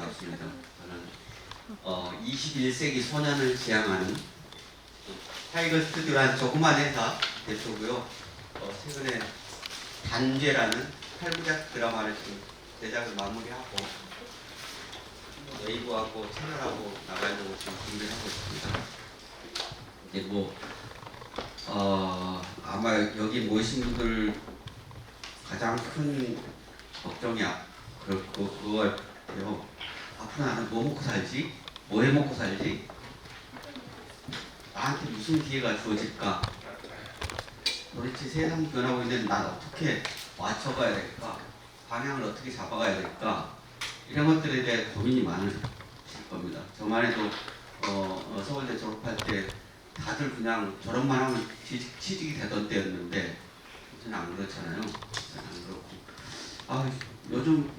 반갑습니다. 저는 21세기 소년을 지향하는 타이거 스튜디오라는 조그만 회사 대표고요. 최근에 단죄라는 8부작 드라마를 지금 제작을 마무리하고 웨이브하고 채널하고 나가려고 지금 준비를 하고 있습니다. 이제 아마 여기 모이신 분들 가장 큰 걱정이야. 그거예요. 앞으로 나는 뭐 먹고 살지? 뭐 해 먹고 살지? 나한테 무슨 기회가 주어질까? 도대체 세상이 변하고 있는데 난 어떻게 맞춰가야 될까? 방향을 어떻게 잡아가야 될까? 이런 것들에 대해 고민이 많으실 겁니다. 저만 해도 서울대 졸업할 때 다들 그냥 졸업만 하면 취직이 되던 때였는데 저는 안 그렇잖아요. 저는 안 그렇고 요즘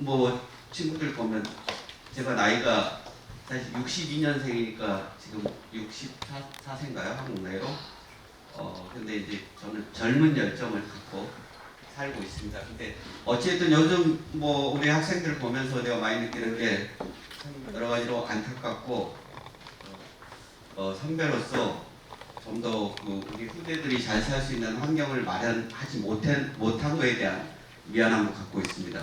친구들 보면 제가 나이가 사실 62년생이니까 지금 64세인가요? 한국 나이로? 근데 이제 저는 젊은 열정을 갖고 살고 있습니다. 근데 어쨌든 요즘 우리 학생들 보면서 내가 많이 느끼는 게 여러 가지로 안타깝고 선배로서 좀 더 우리 후대들이 잘 살 수 있는 환경을 마련하지 못한 거에 대한 미안함을 갖고 있습니다.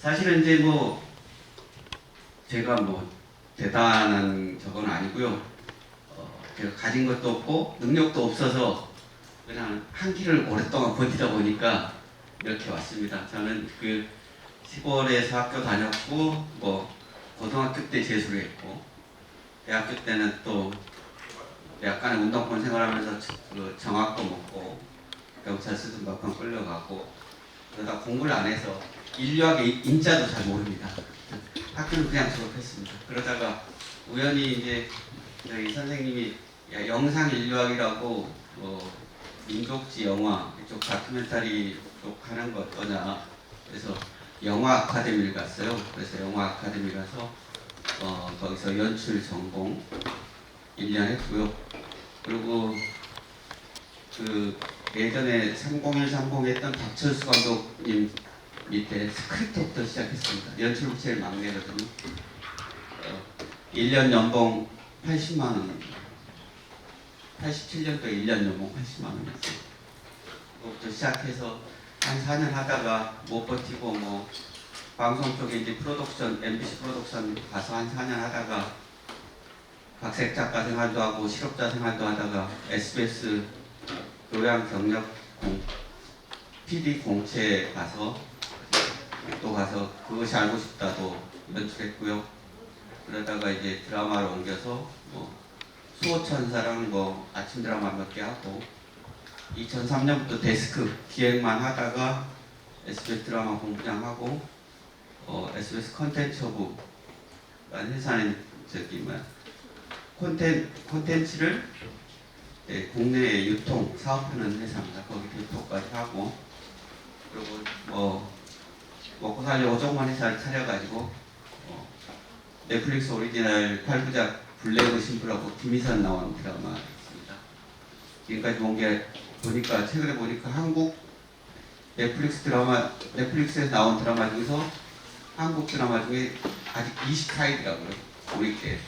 사실은 이제 제가 대단한 저건 아니고요. 제가 가진 것도 없고 능력도 없어서 그냥 한 길을 오랫동안 버티다 보니까 이렇게 왔습니다. 저는 시골에서 학교 다녔고 고등학교 때 재수를 했고 대학교 때는 또 약간의 운동권 생활하면서 정학도 먹고 경찰 수준법관 끌려가고 그러다 공부를 안 해서 인류학의 인자도 잘 모릅니다. 학교는 그냥 졸업했습니다. 그러다가 우연히 이제 저희 선생님이 영상 인류학이라고 민족지 영화 이쪽 다큐멘터리 쪽 하는 거 어떠냐. 그래서 영화 아카데미를 갔어요. 그래서 영화 아카데미 가서 거기서 연출 전공 1년 했고요. 그리고 예전에 3030 했던 박철수 감독님 밑에 스크립트부터 시작했습니다. 연출부 제일 막내거든요. 1년 연봉 80만원 87년도에 1년 연봉 80만원이었어요. 그것부터 시작해서 한 4년 하다가 못 버티고 방송 쪽에 이제 프로덕션, MBC 프로덕션 가서 한 4년 하다가 각색 작가 생활도 하고 실업자 생활도 하다가 SBS 교양 경력 PD 공채 가서 그것이 알고 싶다도 연출했고요. 그러다가 이제 드라마를 옮겨서 수호천사랑 아침 드라마 몇 개 하고 2003년부터 데스크 기획만 하다가 SBS 드라마 본부장하고 SBS 컨텐츠부라는 회사는 콘텐츠를 국내에 유통 사업하는 회사입니다. 거기 대표까지 하고 그리고 먹고 살려고 조그만 회사를 차려가지고 넷플릭스 오리지널 8부작 블랙의 신부라고 김희선 나온 드라마입니다. 지금까지 본 게 최근에 보니까 한국 넷플릭스에서 나온 드라마 중에서 한국 드라마 중에 아직 24위더라고요. 우리 때.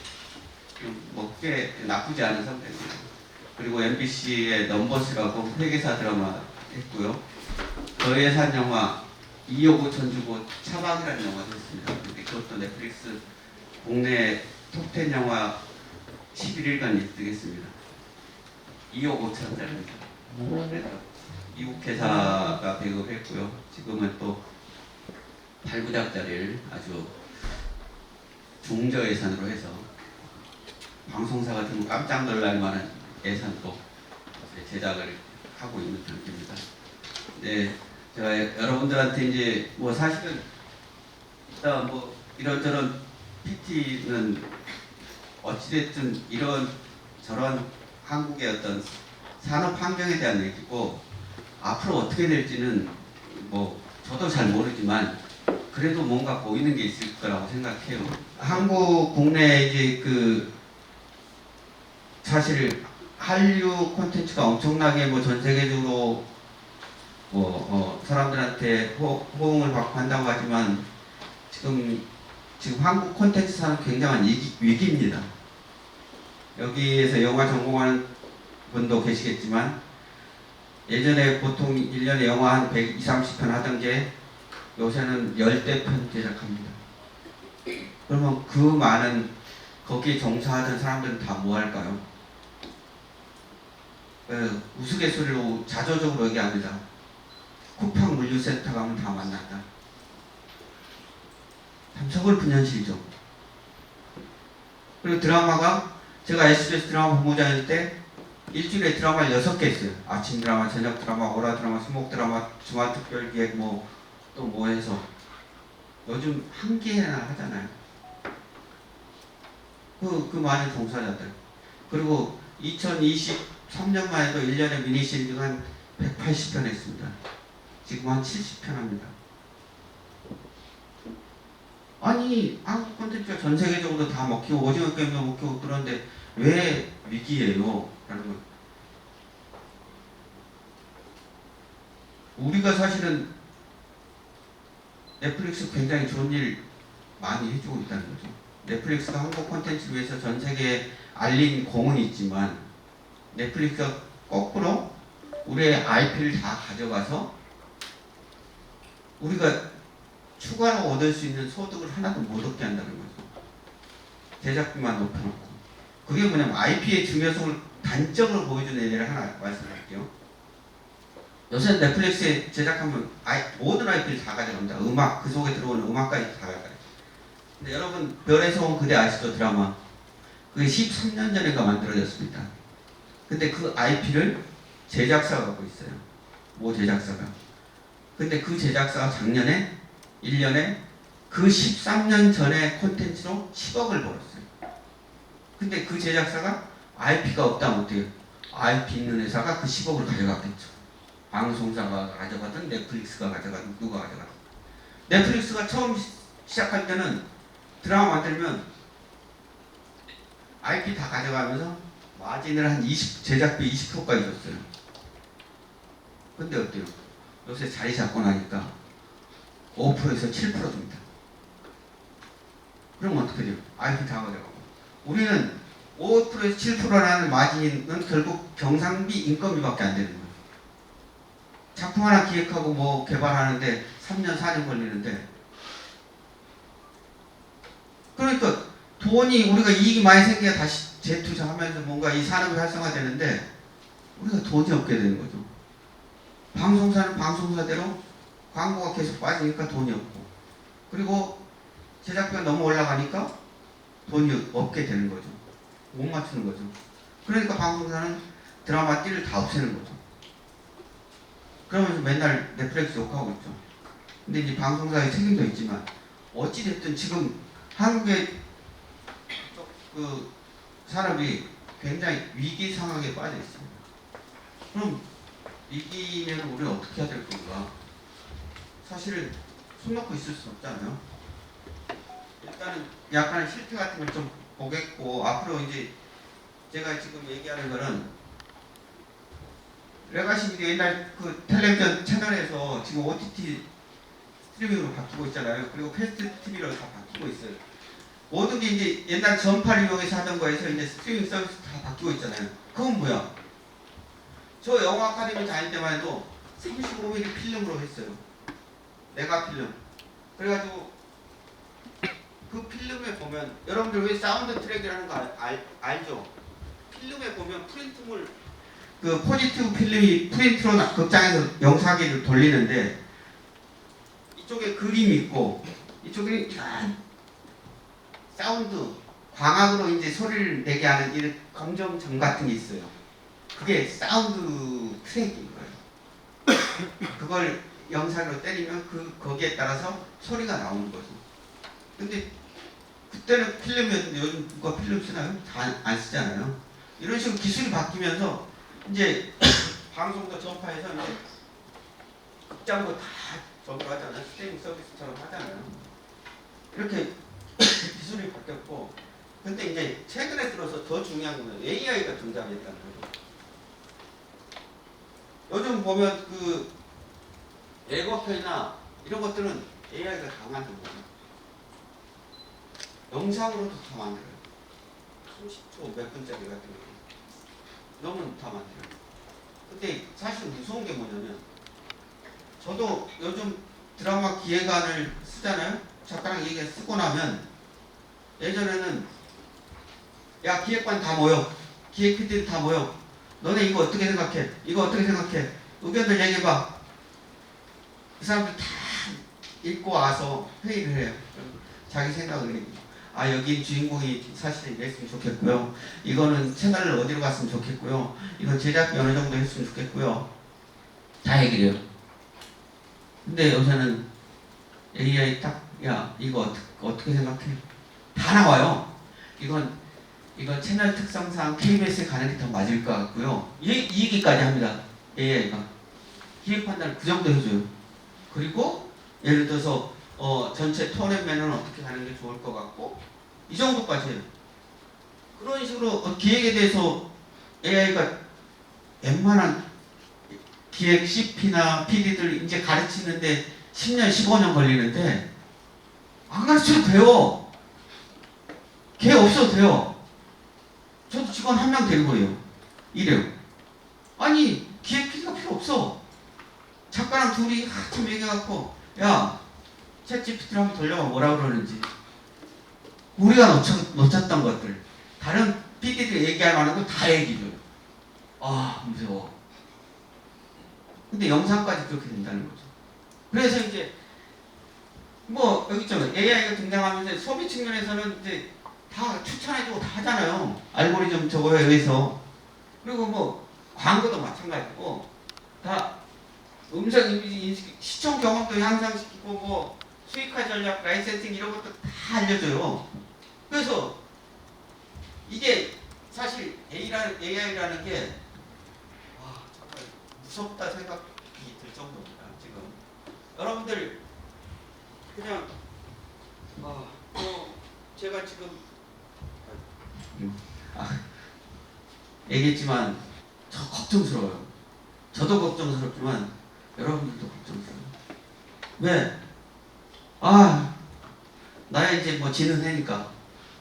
꽤 나쁘지 않은 상태입니다. 그리고 MBC의 넘버스라고 회계사 드라마 했고요. 저의 산 영화 2억 5천 주고 차박이라는 영화도 했습니다. 근데 그것도 넷플릭스 국내 톱10 영화 11일간 1등 했습니다. 2억 5천짜리입니다. 그래서 미국 회사가 배급했고요. 지금은 또 8부작짜리를 아주 중저 예산으로 해서 방송사 같은 깜짝 놀랄 만한 예산도 제작을 하고 있는 상태입니다. 네, 제가 여러분들한테 이제 사실은 일단 이런저런 PT는 어찌됐든 이런 저런 한국의 어떤 산업 환경에 대한 얘기고 앞으로 어떻게 될지는 저도 잘 모르지만 그래도 뭔가 보이는 게 있을 거라고 생각해요. 한국 국내에 이제 사실 한류 콘텐츠가 엄청나게 전 세계적으로 사람들한테 호응을 받고 한다고 하지만 지금 지금 한국 콘텐츠사는 굉장한 위기입니다. 여기에서 영화 전공하는 분도 계시겠지만 예전에 보통 1년에 영화 한 120, 30편 하던 게 요새는 10대 편 제작합니다. 그러면 그 많은 거기에 종사하던 사람들은 다 뭐 할까요? 우스갯소리로 자조적으로 얘기합니다. 쿠팡 물류센터 가면 다 만난다. 참 서글픈 현실이죠. 그리고 드라마가 제가 SBS 드라마 본부장일 때 일주일에 드라마를 6개 했어요. 아침 드라마, 저녁 드라마, 오라 드라마, 수목 드라마, 주말 특별기획 또 뭐 해서 요즘 한 개나 하잖아요. 그 많은 종사자들. 그리고 2023년만 해도 1년에 미니 시리즈가 한 180편 했습니다. 지금 한 70편 합니다. 아니 한국 콘텐츠가 전 세계적으로 다 먹히고 오징어 게임도 먹히고 그런데 왜 위기예요? 라는 거. 우리가 사실은 넷플릭스 굉장히 좋은 일 많이 해주고 있다는 거죠. 넷플릭스가 한국 콘텐츠를 위해서 전 세계에 알린 공은 있지만 넷플릭스가 거꾸로 우리의 IP를 다 가져가서 우리가 추가로 얻을 수 있는 소득을 하나도 못 얻게 한다는 거죠. 제작비만 높여놓고. 그게 뭐냐면 IP의 중요성을 단적으로 보여주는 예를 하나 말씀드릴게요. 요새 넷플릭스에 제작하면 모든 IP를 다 가져갑니다. 음악, 그 속에 들어오는 음악까지 다 가져가요. 근데 여러분 별에서 온 그대 아시죠? 드라마. 그게 13년 전인가 만들어졌습니다. 근데 그 IP를 제작사가 갖고 있어요. 모 제작사가. 근데 그 제작사가 작년에 1년에 그 13년 전에 콘텐츠로 10억을 벌었어요. 근데 그 제작사가 IP가 없다면 어때요? IP 있는 회사가 그 10억을 가져갔겠죠. 방송사가 가져가든 넷플릭스가 가져가든 누가 가져가든. 넷플릭스가 처음 시작할 때는 드라마 만들면 IP 다 가져가면서 마진을 한 20, 제작비 20%까지 줬어요. 근데 어때요? 요새 자리 잡고 나니까 5%에서 7% 줍니다. 그럼 어떻게 돼요? IP 다 가져가고. 우리는 5%에서 7%라는 마진은 결국 경상비, 인건비밖에 안 되는 거예요. 작품 하나 기획하고 뭐 개발하는데 3년, 4년 걸리는데 그러니까 돈이 우리가 이익이 많이 생겨야 다시 재투자하면서 뭔가 이 산업이 활성화되는데 우리가 돈이 없게 되는 거죠. 방송사는 방송사대로 광고가 계속 빠지니까 돈이 없고 그리고 제작비가 너무 올라가니까 돈이 없게 되는 거죠. 못 맞추는 거죠. 그러니까 방송사는 드라마 띠를 다 없애는 거죠. 그러면서 맨날 넷플릭스 욕하고 있죠. 근데 이제 방송사의 책임도 있지만 어찌됐든 지금 한국의 그 산업이 굉장히 위기 상황에 빠져 있습니다. 그럼 위기면 우리는 어떻게 해야 될 건가? 사실은 손 놓고 있을 수 없잖아요. 일단은 약간의 실패 같은 걸 좀 보겠고 앞으로 이제 제가 지금 얘기하는 거는 레가시 미디어 옛날 그 텔레비전 채널에서 지금 OTT 스트리밍으로 바뀌고 있잖아요. 그리고 패스트 TV로 다 바뀌고 있어요. 모든 게 이제 옛날 전파를 이용해서 하던 거에서 이제 스트리밍 서비스 다 바뀌고 있잖아요. 그건 뭐야? 저 영화 아카데미 다닐 때만 해도 35mm 필름으로 했어요. 메가 필름. 그래가지고 그 필름에 보면 여러분들 왜 사운드 트랙이라는 거 알죠? 필름에 보면 프린트물 그 포지티브 필름이 프린트로 극장에서 영상기를 돌리는데 이쪽에 그림이 있고 이쪽에 사운드 광학으로 이제 소리를 내게 하는 이 검정점 같은 게 있어요. 그게 사운드 트랙인 거예요. 그걸 영상으로 때리면 거기에 따라서 소리가 나오는 거죠. 근데 그때는 필름이었는데 요즘 누가 필름 쓰나요? 다 안 쓰잖아요. 이런 식으로 기술이 바뀌면서 이제 방송도 전파해서 이제 극장도 다 저기로 하잖아요. 스트리밍 서비스처럼 하잖아요. 이렇게 기술이 바뀌었고 근데 이제 최근에 들어서 더 중요한 건 AI가 등장했다는 거죠. 요즘 보면 그 예고편이나 이런 것들은 AI가 다 만든 거죠. 영상으로도 다 만들어요. 30초 몇 분짜리 같은 거 너무 다 만들어요. 근데 사실 무서운 게 뭐냐면 저도 요즘 드라마 기획안을 쓰잖아요. 작가랑 얘기 쓰고 나면 예전에는 야 기획관 다 모여, 기획 PD들 다 모여, 너네 이거 어떻게 생각해? 이거 어떻게 생각해? 의견들 얘기해봐. 그 사람들 다 읽고 와서 회의를 해요. 자기 생각을 해요. 아 여기 주인공이 사실 이랬으면 좋겠고요. 이거는 채널을 어디로 갔으면 좋겠고요. 이건 제작비 어느 정도 했으면 좋겠고요. 다 얘기를 해요. 근데 요새는 AI 딱 야 이거 어떻게 생각해? 다 나와요. 이건 채널 특성상 KBS에 가는 게 더 맞을 것 같고요. 이 얘기까지 합니다. AI가 기획 판단을 그 정도 해줘요. 그리고 예를 들어서 전체 톤앤매너는 어떻게 가는 게 좋을 것 같고 이 정도까지 해요. 그런 식으로 기획에 대해서 AI가 웬만한 기획 CP나 PD들 이제 가르치는데 10년, 15년 걸리는데 안 가르쳐도 돼요. 걔 없어도 돼요. 저도 직원 한 명 데리고 해요. 이래요. 아니 기획 PD가 필요 없어. 작가랑 둘이 한참 얘기해갖고 야 챗GPT를 한번 돌려봐 뭐라 그러는지. 우리가 놓쳤던 것들 다른 PD들이 얘기할 만한 거 다 얘기해줘요. 아 무서워. 근데 영상까지 그렇게 된다는 거죠. 그래서 이제 뭐 여기 있잖아요. AI가 등장하면서 소비 측면에서는 이제 다 추천해주고 다 하잖아요. 알고리즘 저거에 의해서. 그리고 뭐 광고도 마찬가지고 다 음성 이미지 인식, 시청 경험도 향상시키고 뭐 수익화 전략, 라이센싱 이런 것도 다 알려줘요. 그래서 이게 사실 AI라는 게 와, 정말 무섭다 생각이 들 정도입니다. 지금 여러분들 그냥 제가 지금 얘기했지만 저 걱정스러워요. 저도 걱정스럽지만 여러분들도 걱정스러워요. 왜? 나야 이제 뭐 지는 애니까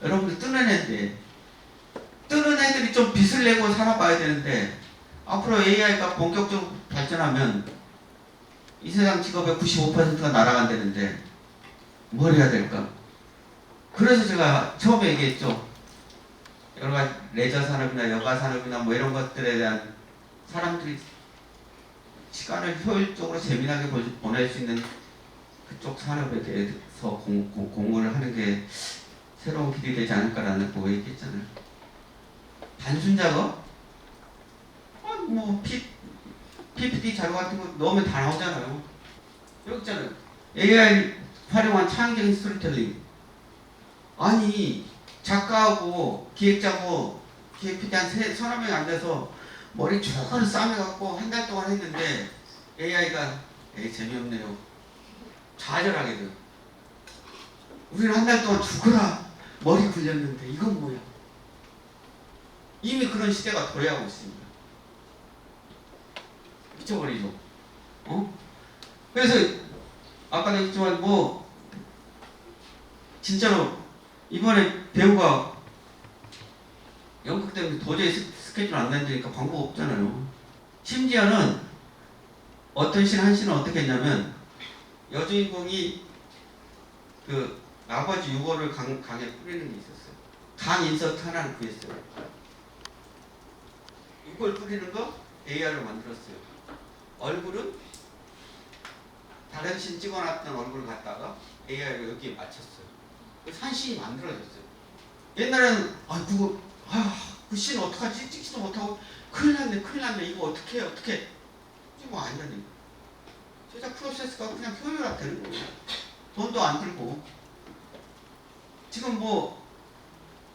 여러분들 뜨는 애인데 뜨는 애들이 좀 빚을 내고 살아봐야 되는데 앞으로 AI가 본격적으로 발전하면 이 세상 직업의 95%가 날아간다는데 뭘 해야 될까? 그래서 제가 처음에 얘기했죠. 여러 가지 레저 산업이나 여가 산업이나 뭐 이런 것들에 대한 사람들이 시간을 효율적으로 재미나게 보낼 수 있는 그쪽 산업에 대해서 공부를 하는 게 새로운 길이 되지 않을까라는 거 얘기했잖아요. 단순 작업? 뭐 PPT 자료 같은 거 넣으면 다 나오잖아요. 여기 있잖아요. AI 활용한 창의적인 스토리텔링. 아니 작가하고 기획자고 기획 PD 한 서너 명이 앉아서 머리 조금 싸매갖고 한 달 동안 했는데 AI가 재미없네요. 좌절하게 돼요. 우리는 한 달 동안 죽어라 머리 굴렸는데 이건 뭐야. 이미 그런 시대가 도래하고 있습니다. 미쳐버리죠. 그래서 아까도 했지만 뭐 진짜로 이번에 배우가 연극 때문에 도저히 스케줄 안 된다니까 방법 없잖아요. 심지어는 어떤 한 씬은 어떻게 했냐면 여주인공이 그 아버지 유골을 강에 뿌리는 게 있었어요. 강 인서트 하나를 구했어요. 유골 뿌리는 거 AR로 만들었어요. 얼굴은 다른 씬 찍어놨던 얼굴을 갖다가 AI로 여기에 맞췄어요. 그래서 한 씬이 만들어졌어요. 옛날에는 그 씬 어떡하지? 찍지도 못하고 큰일 났네 이거 어떻게 이게 뭐 아니라는 거예요. 제작 프로세스가 그냥 효율화되는 거예요. 돈도 안 들고. 지금 뭐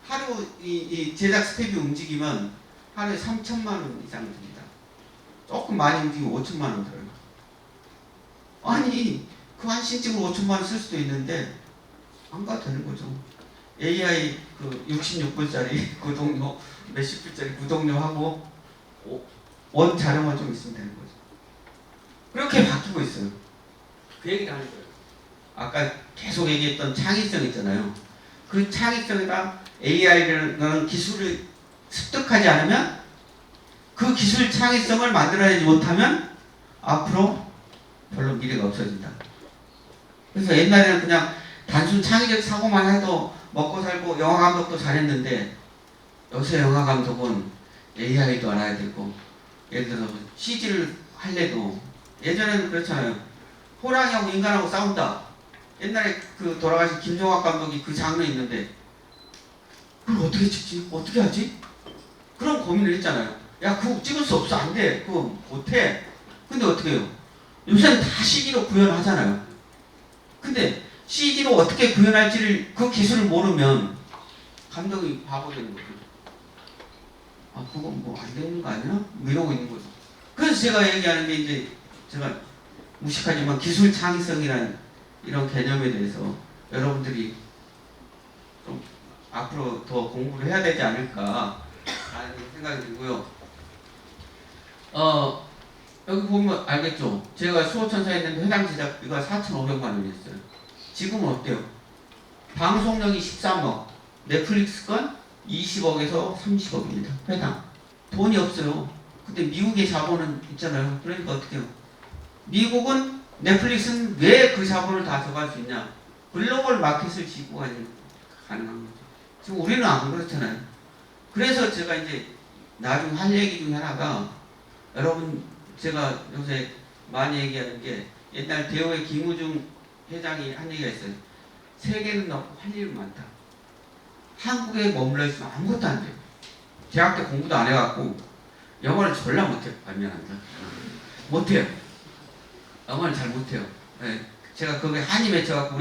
하루 이 제작 스텝이 움직이면 하루에 3천만 원 이상 듭니다. 조금 많이 움직이면 5천만 원 들어요. 아니 그 한 씬찍으로 5천만 원 쓸 수도 있는데 안 가도 되는 거죠. AI 그 66불짜리 구독료 몇십 불짜리 구독료 하고 원 자료만 좀 있으면 되는 거죠. 그렇게 바뀌고 있어요. 그 얘기를 하는 거예요. 아까 계속 얘기했던 창의성 있잖아요. 그 창의성에다 AI라는 기술을 습득하지 않으면 그 기술 창의성을 만들어내지 못하면 앞으로 별로 미래가 없어진다. 그래서 옛날에는 그냥 단순 창의적 사고만 해도 먹고 살고 영화 감독도 잘했는데 요새 영화 감독은 AI도 알아야 되고 예를 들어서 CG를 할래도 예전에는 그렇잖아요. 호랑이하고 인간하고 싸운다. 옛날에 그 돌아가신 김종학 감독이 그 장르 있는데 그걸 어떻게 찍지? 어떻게 하지? 그런 고민을 했잖아요. 야 그거 찍을 수 없어. 안 돼. 그거 못해. 근데 어떻게 해요? 요새는 다 CG로 구현하잖아요. 근데 CG로 어떻게 구현할지를 그 기술을 모르면 감독이 바보 되는 거죠. 아 그건 뭐 안 되는 거 아니야? 뭐 이러고 있는 거죠. 그래서 제가 얘기하는 게 이제 제가 무식하지만 기술 창의성이라는 이런 개념에 대해서 여러분들이 좀 앞으로 더 공부를 해야 되지 않을까 라는 생각이 들고요. 여기 보면 알겠죠? 제가 수호천사 했는데 회당 제작비가 4,500만 원이었어요. 지금은 어때요? 방송력이 13억, 넷플릭스 건 20억에서 30억입니다. 회당. 돈이 없어요. 근데 미국의 자본은 있잖아요. 그러니까 어떻게 해요? 미국은 넷플릭스는 왜 그 자본을 다 저갈 수 있냐? 글로벌 마켓을 지고 가능한 거죠. 지금 우리는 안 그렇잖아요. 그래서 제가 이제 나중에 할 얘기 중에 하나가 여러분 제가 요새 많이 얘기하는 게 옛날 대우의 김우중 회장이 한 얘기가 있어요. 세계는 넓고 할 일은 많다. 한국에 머물러 있으면 아무것도 안 돼요. 대학 때 공부도 안 해갖고 영어를 졸라 못해요. 미안합니다. 못해요. 영어를 잘 못해요. 네. 제가 거기 한이 맺혀갖고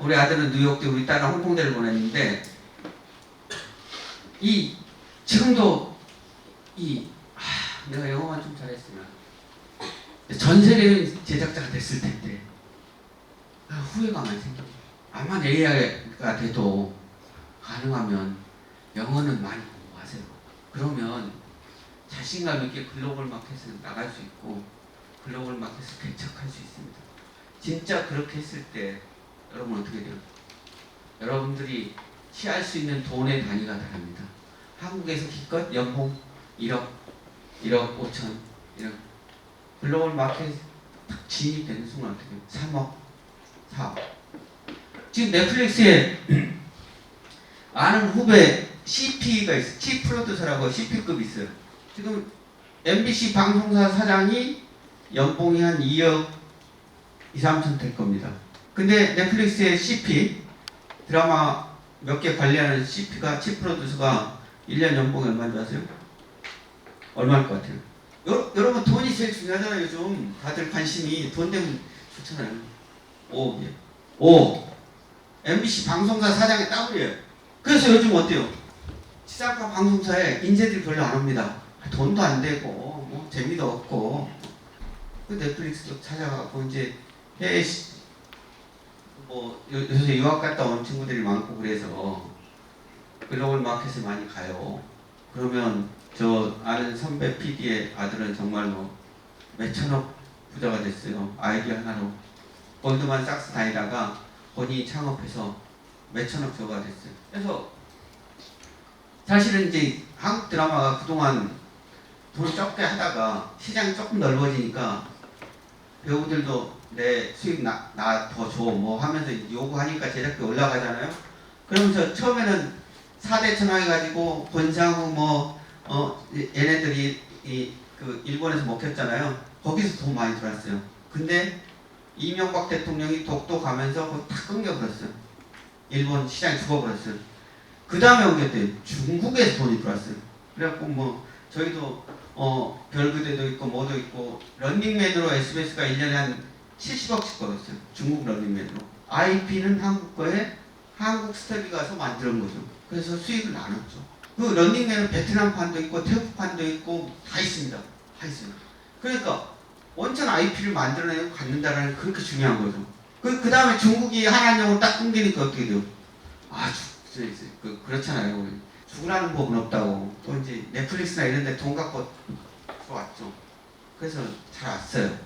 우리 아들은 뉴욕대 우리 딸은 홍콩대를 보냈는데 지금도 내가 영어만 좀 잘했으면 전 세계 제작자가 됐을 텐데 후회가 많이 생겨요. 아마 AI가 돼도 가능하면 영어는 많이 공부하세요. 그러면 자신감 있게 글로벌 마켓에 나갈 수 있고 글로벌 마켓을 개척할 수 있습니다. 진짜 그렇게 했을 때 여러분 어떻게 돼요? 여러분들이 취할 수 있는 돈의 단위가 다릅니다. 한국에서 기껏 연봉 1억 5천 이런 글로벌 마켓 딱 진입되는 순간 어떻게 해요? 3억 4억. 지금 넷플릭스에 아는 후배 CP가 있어요. 치 프로듀서라고 CP급 있어요. 지금 MBC 방송사 사장이 연봉이 한 2억 2, 3천 될 겁니다. 근데 넷플릭스의 CP 드라마 몇 개 관리하는 CP가 치 프로듀서가 1년 연봉이 얼마인지 아세요? 얼마일 것 같아요? 여러분 돈이 제일 중요하잖아요. 요즘 다들 관심이 돈 때문에 좋잖아요. 5억이에요. 5억. MBC 방송사 사장의 따블이에요. 그래서 요즘 어때요? 지상파 방송사에 인재들이 별로 안 옵니다. 돈도 안 되고 뭐 재미도 없고 그 넷플릭스도 찾아가고 이제 해외 요새 유학 갔다 온 친구들이 많고 그래서 글로벌 마켓에 많이 가요. 그러면 저 아는 선배 PD의 아들은 정말로 몇천억 부자가 됐어요. 아이디어 하나로. 골드만삭스 다니다가 본인이 창업해서 몇천억 부자가 됐어요. 그래서 사실은 이제 한국 드라마가 그동안 돈 적게 하다가 시장이 조금 넓어지니까 배우들도 내 수익 나 더 줘 뭐 하면서 요구하니까 제작비 올라가잖아요. 그러면서 처음에는 4대 천왕해가지고 권상우 얘네들이 그 일본에서 먹혔잖아요. 거기서 돈 많이 들어왔어요. 근데 이명박 대통령이 독도 가면서 그거 다 끊겨버렸어요. 일본 시장이 죽어버렸어요. 그 다음에 온 게 어때요? 중국에서 돈이 들어왔어요. 그래갖고 저희도 별그대도 있고 뭐도 있고 런닝맨으로 SBS가 1년에 한 70억씩 벌었어요. 중국 런닝맨으로. IP는 한국 거에 한국 스터디 가서 만드는 거죠. 그래서 수익을 나눴죠. 그 런닝맨은 베트남판도 있고 태국판도 있고 다 있습니다. 다 있어요. 그러니까 원천 IP를 만들어내고 갖는다는 게 그렇게 중요한 거죠. 그 다음에 중국이 한한령을 딱 끊기니까 어떻게 돼요? 그렇잖아요. 죽으라는 법은 없다고. 또 이제 넷플릭스나 이런 데 돈 갖고 들어왔죠. 그래서 잘 왔어요.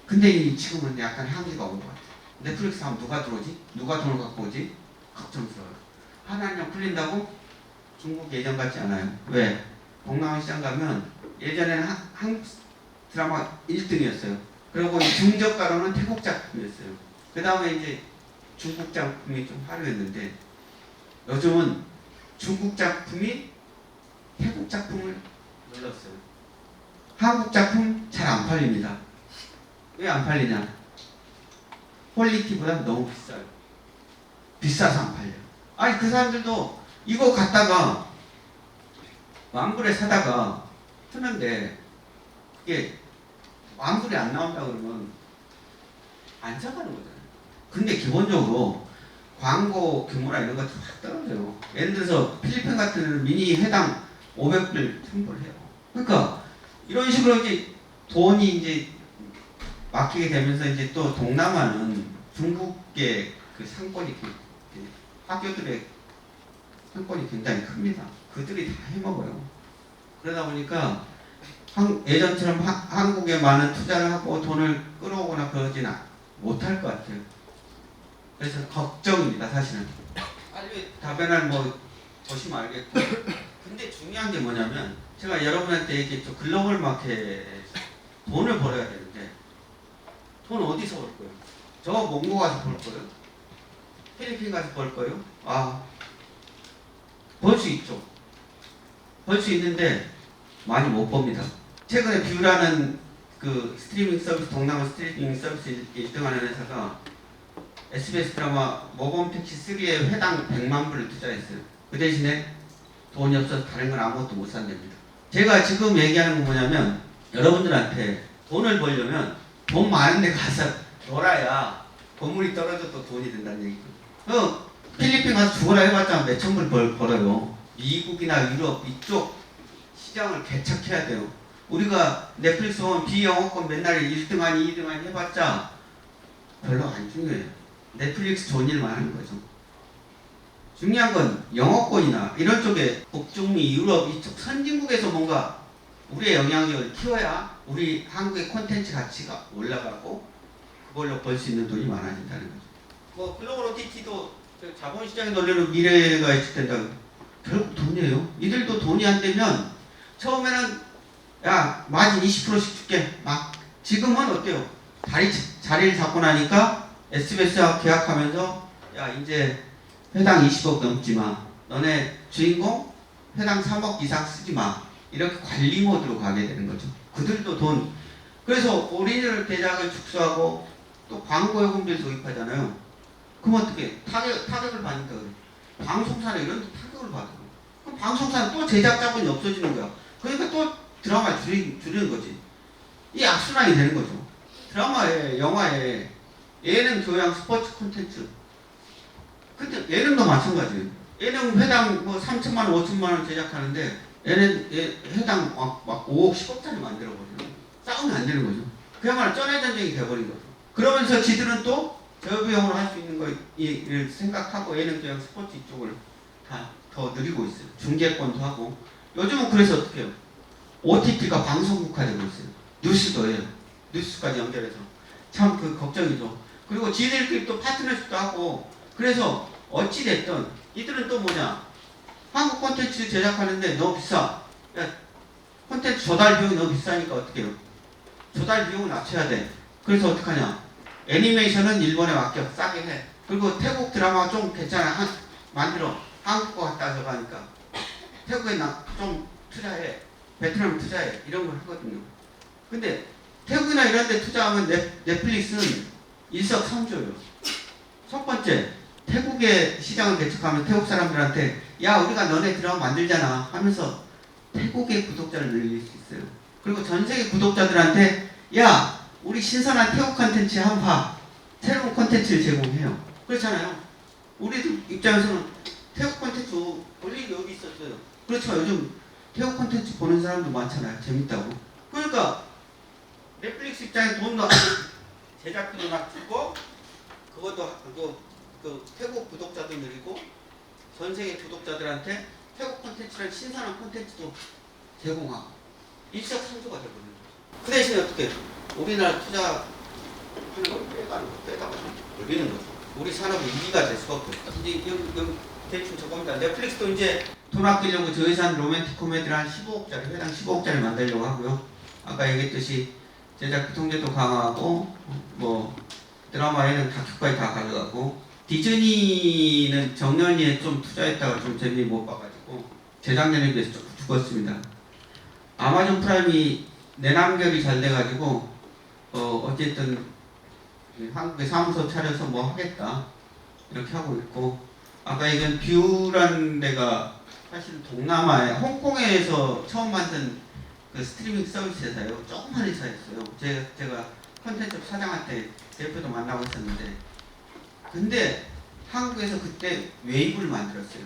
근데 지금은 약간 한계가 온 것 같아요. 넷플릭스 하면 누가 들어오지? 누가 돈을 갖고 오지? 걱정스러워요. 한한령 풀린다고? 중국 예전 같지 않아요. 왜? 동남아 시장 가면 예전에는 한국 드라마 1등이었어요. 그리고 중저가로는 태국 작품이었어요. 그 다음에 이제 중국 작품이 좀 화려했는데 요즘은 중국 작품이 태국 작품을 눌렀어요. 한국 작품 잘 안 팔립니다. 왜 안 팔리냐? 퀄리티보다 너무 비싸요. 비싸서 안 팔려요. 아니 그 사람들도 이거 갖다가 만불에 사다가 쓰는데 그게 만불이 안 나온다 그러면 안 사가는 거잖아요. 근데 기본적으로 광고 규모나 이런 것도 확 떨어져요. 예를 들어서 필리핀 같은 데는 미니 회당 500불 청구를 해요. 그러니까 이런 식으로 이제 돈이 이제 막히게 되면서 이제 또 동남아는 중국의 그 상권이 학교들의 상권이 굉장히 큽니다. 그들이 다 해먹어요. 그러다 보니까 예전처럼 한국에 많은 투자를 하고 돈을 끌어오거나 그러지는 못할 것 같아요. 그래서 걱정입니다, 사실은. 빨리 답변을 뭐 보시면 알겠고. 근데 중요한 게 뭐냐면 제가 여러분한테 이제 저 글로벌 마켓 돈을 벌어야 되는데 돈 어디서 벌 거예요? 저 몽고 가서 벌 거예요? 필리핀 가서 벌 거예요? 벌 수 있죠. 벌 수 있는데 많이 못 법니다. 최근에 뷰라는 그 스트리밍 서비스, 동남아 스트리밍 서비스 1등하는 회사가 SBS 드라마 모범택시 3에 회당 100만 불을 투자했어요. 그 대신에 돈이 없어서 다른 건 아무것도 못 산답니다. 제가 지금 얘기하는 건 뭐냐면 여러분들한테 돈을 벌려면 돈 많은 데 가서 놀아야 건물이 떨어져도 돈이 된다는 얘기죠. 필리핀 가서 죽어라 해봤자 몇천 불 벌어요. 미국이나 유럽 이쪽 시장을 개척해야 돼요. 우리가 넷플릭스 보면 비영어권 맨날 1등하니 2등하니 해봤자 별로 안 중요해요. 넷플릭스 좋은 일만 하는 거죠. 중요한 건 영어권이나 이런 쪽에 북중미, 유럽 이쪽 선진국에서 뭔가 우리의 영향력을 키워야 우리 한국의 콘텐츠 가치가 올라가고 그걸로 벌 수 있는 돈이 많아진다는 거죠. 뭐 글로벌 OTT도 자본시장의 논리로 미래가 예측된다. 결국 돈이에요. 이들도 돈이 안 되면 처음에는 야 마진 20%씩 줄게. 막 지금은 어때요? 자리를 잡고 나니까 SBS와 계약하면서 야 이제 회당 20억 넘지 마. 너네 주인공 회당 3억 이상 쓰지 마. 이렇게 관리 모드로 가게 되는 거죠. 그들도 돈. 그래서 오리지널 제작을 축소하고 또 광고 요금제를 도입하잖아요. 그럼 어떻게 타격을 받는다 그래. 방송사나 이런 데 타격을 받아. 그럼 방송사는 또 제작 자본이 없어지는 거야. 그러니까 또 드라마를 줄이는 거지. 이 악순환이 되는 거죠. 드라마에, 영화에, 예능, 교양, 스포츠 콘텐츠. 근데 예능도 마찬가지예요. 예능 회당 뭐 3천만 원, 5천만 원 제작하는데 얘는 회당 막 5억, 10억짜리 만들어버려요. 싸우면 안 되는 거죠. 그야말로 쩐의 전쟁이 돼버린 거죠. 그러면서 지들은 또 저비용으로 할 수 있는 거를 생각하고 예능, 교양, 스포츠 이쪽을 다 더 늘리고 있어요. 중계권도 하고. 요즘은 그래서 어떻게 해요? OTT가 방송국화되고 있어요. 뉴스도 해요. 뉴스까지 연결해서. 참 그 걱정이죠. 그리고 지들끼리 또 파트너십도 하고 그래서 어찌됐든 이들은 또 뭐냐 한국 콘텐츠 제작하는데 너무 비싸. 야, 콘텐츠 조달 비용이 너무 비싸니까 어떻게 해요? 조달 비용을 낮춰야 돼. 그래서 어떡하냐 애니메이션은 일본에 맡겨 싸게 해. 그리고 태국 드라마가 좀 괜찮아 만들어 한국 거 갖다 줘 가니까 태국에 좀 투자해. 베트남 투자해. 이런 걸 하거든요. 근데 태국이나 이런 데 투자하면 넷플릭스는 일석삼조예요. 첫 번째 태국의 시장을 개척하면 태국 사람들한테 야 우리가 너네 드라마 만들잖아 하면서 태국의 구독자를 늘릴 수 있어요. 그리고 전 세계 구독자들한테 야 우리 신선한 태국 콘텐츠 한번 봐. 새로운 콘텐츠를 제공해요. 그렇잖아요. 우리 입장에서는 태국 콘텐츠 볼 일이 여기 있었어요. 그렇죠. 요즘 태국 콘텐츠 보는 사람도 많잖아요. 재밌다고. 그러니까 넷플릭스 입장에 돈도 제작비도 낮추고 그것도 그 태국 구독자도 늘리고 전 세계 구독자들한테 태국 콘텐츠랑 신선한 콘텐츠도 제공하고 일석삼조가 되거든요. 그 대신에 어떻게 우리나라 투자하는 걸 빼다가 좀 늘리는 거죠. 우리 산업이 위기가 될 수밖에 없다. 근데 여기 대충 저겁니다. 넷플릭스도 이제 돈 아끼려고 저예산 로맨틱 코미디를 한 15억짜리, 회당 15억짜리 만들려고 하고요. 아까 얘기했듯이 제작 통제도 강화하고 뭐 드라마에는 다큐까지 다 가져가고 디즈니는 정년이에 좀 투자했다가 좀 재미 못 봐가지고 재작년에 비해서 좀 죽었습니다. 아마존 프라임이 내남결이 잘 돼가지고 어쨌든 한국에 사무소 차려서 뭐 하겠다 이렇게 하고 있고 아까 얘기한 뷰라는 데가 사실 동남아에 홍콩에서 처음 만든 그 스트리밍 서비스 회사예요. 조그만 회사였어요. 제가 컨텐츠 사장한테 대표도 만나고 있었는데 근데 한국에서 그때 웨이브를 만들었어요.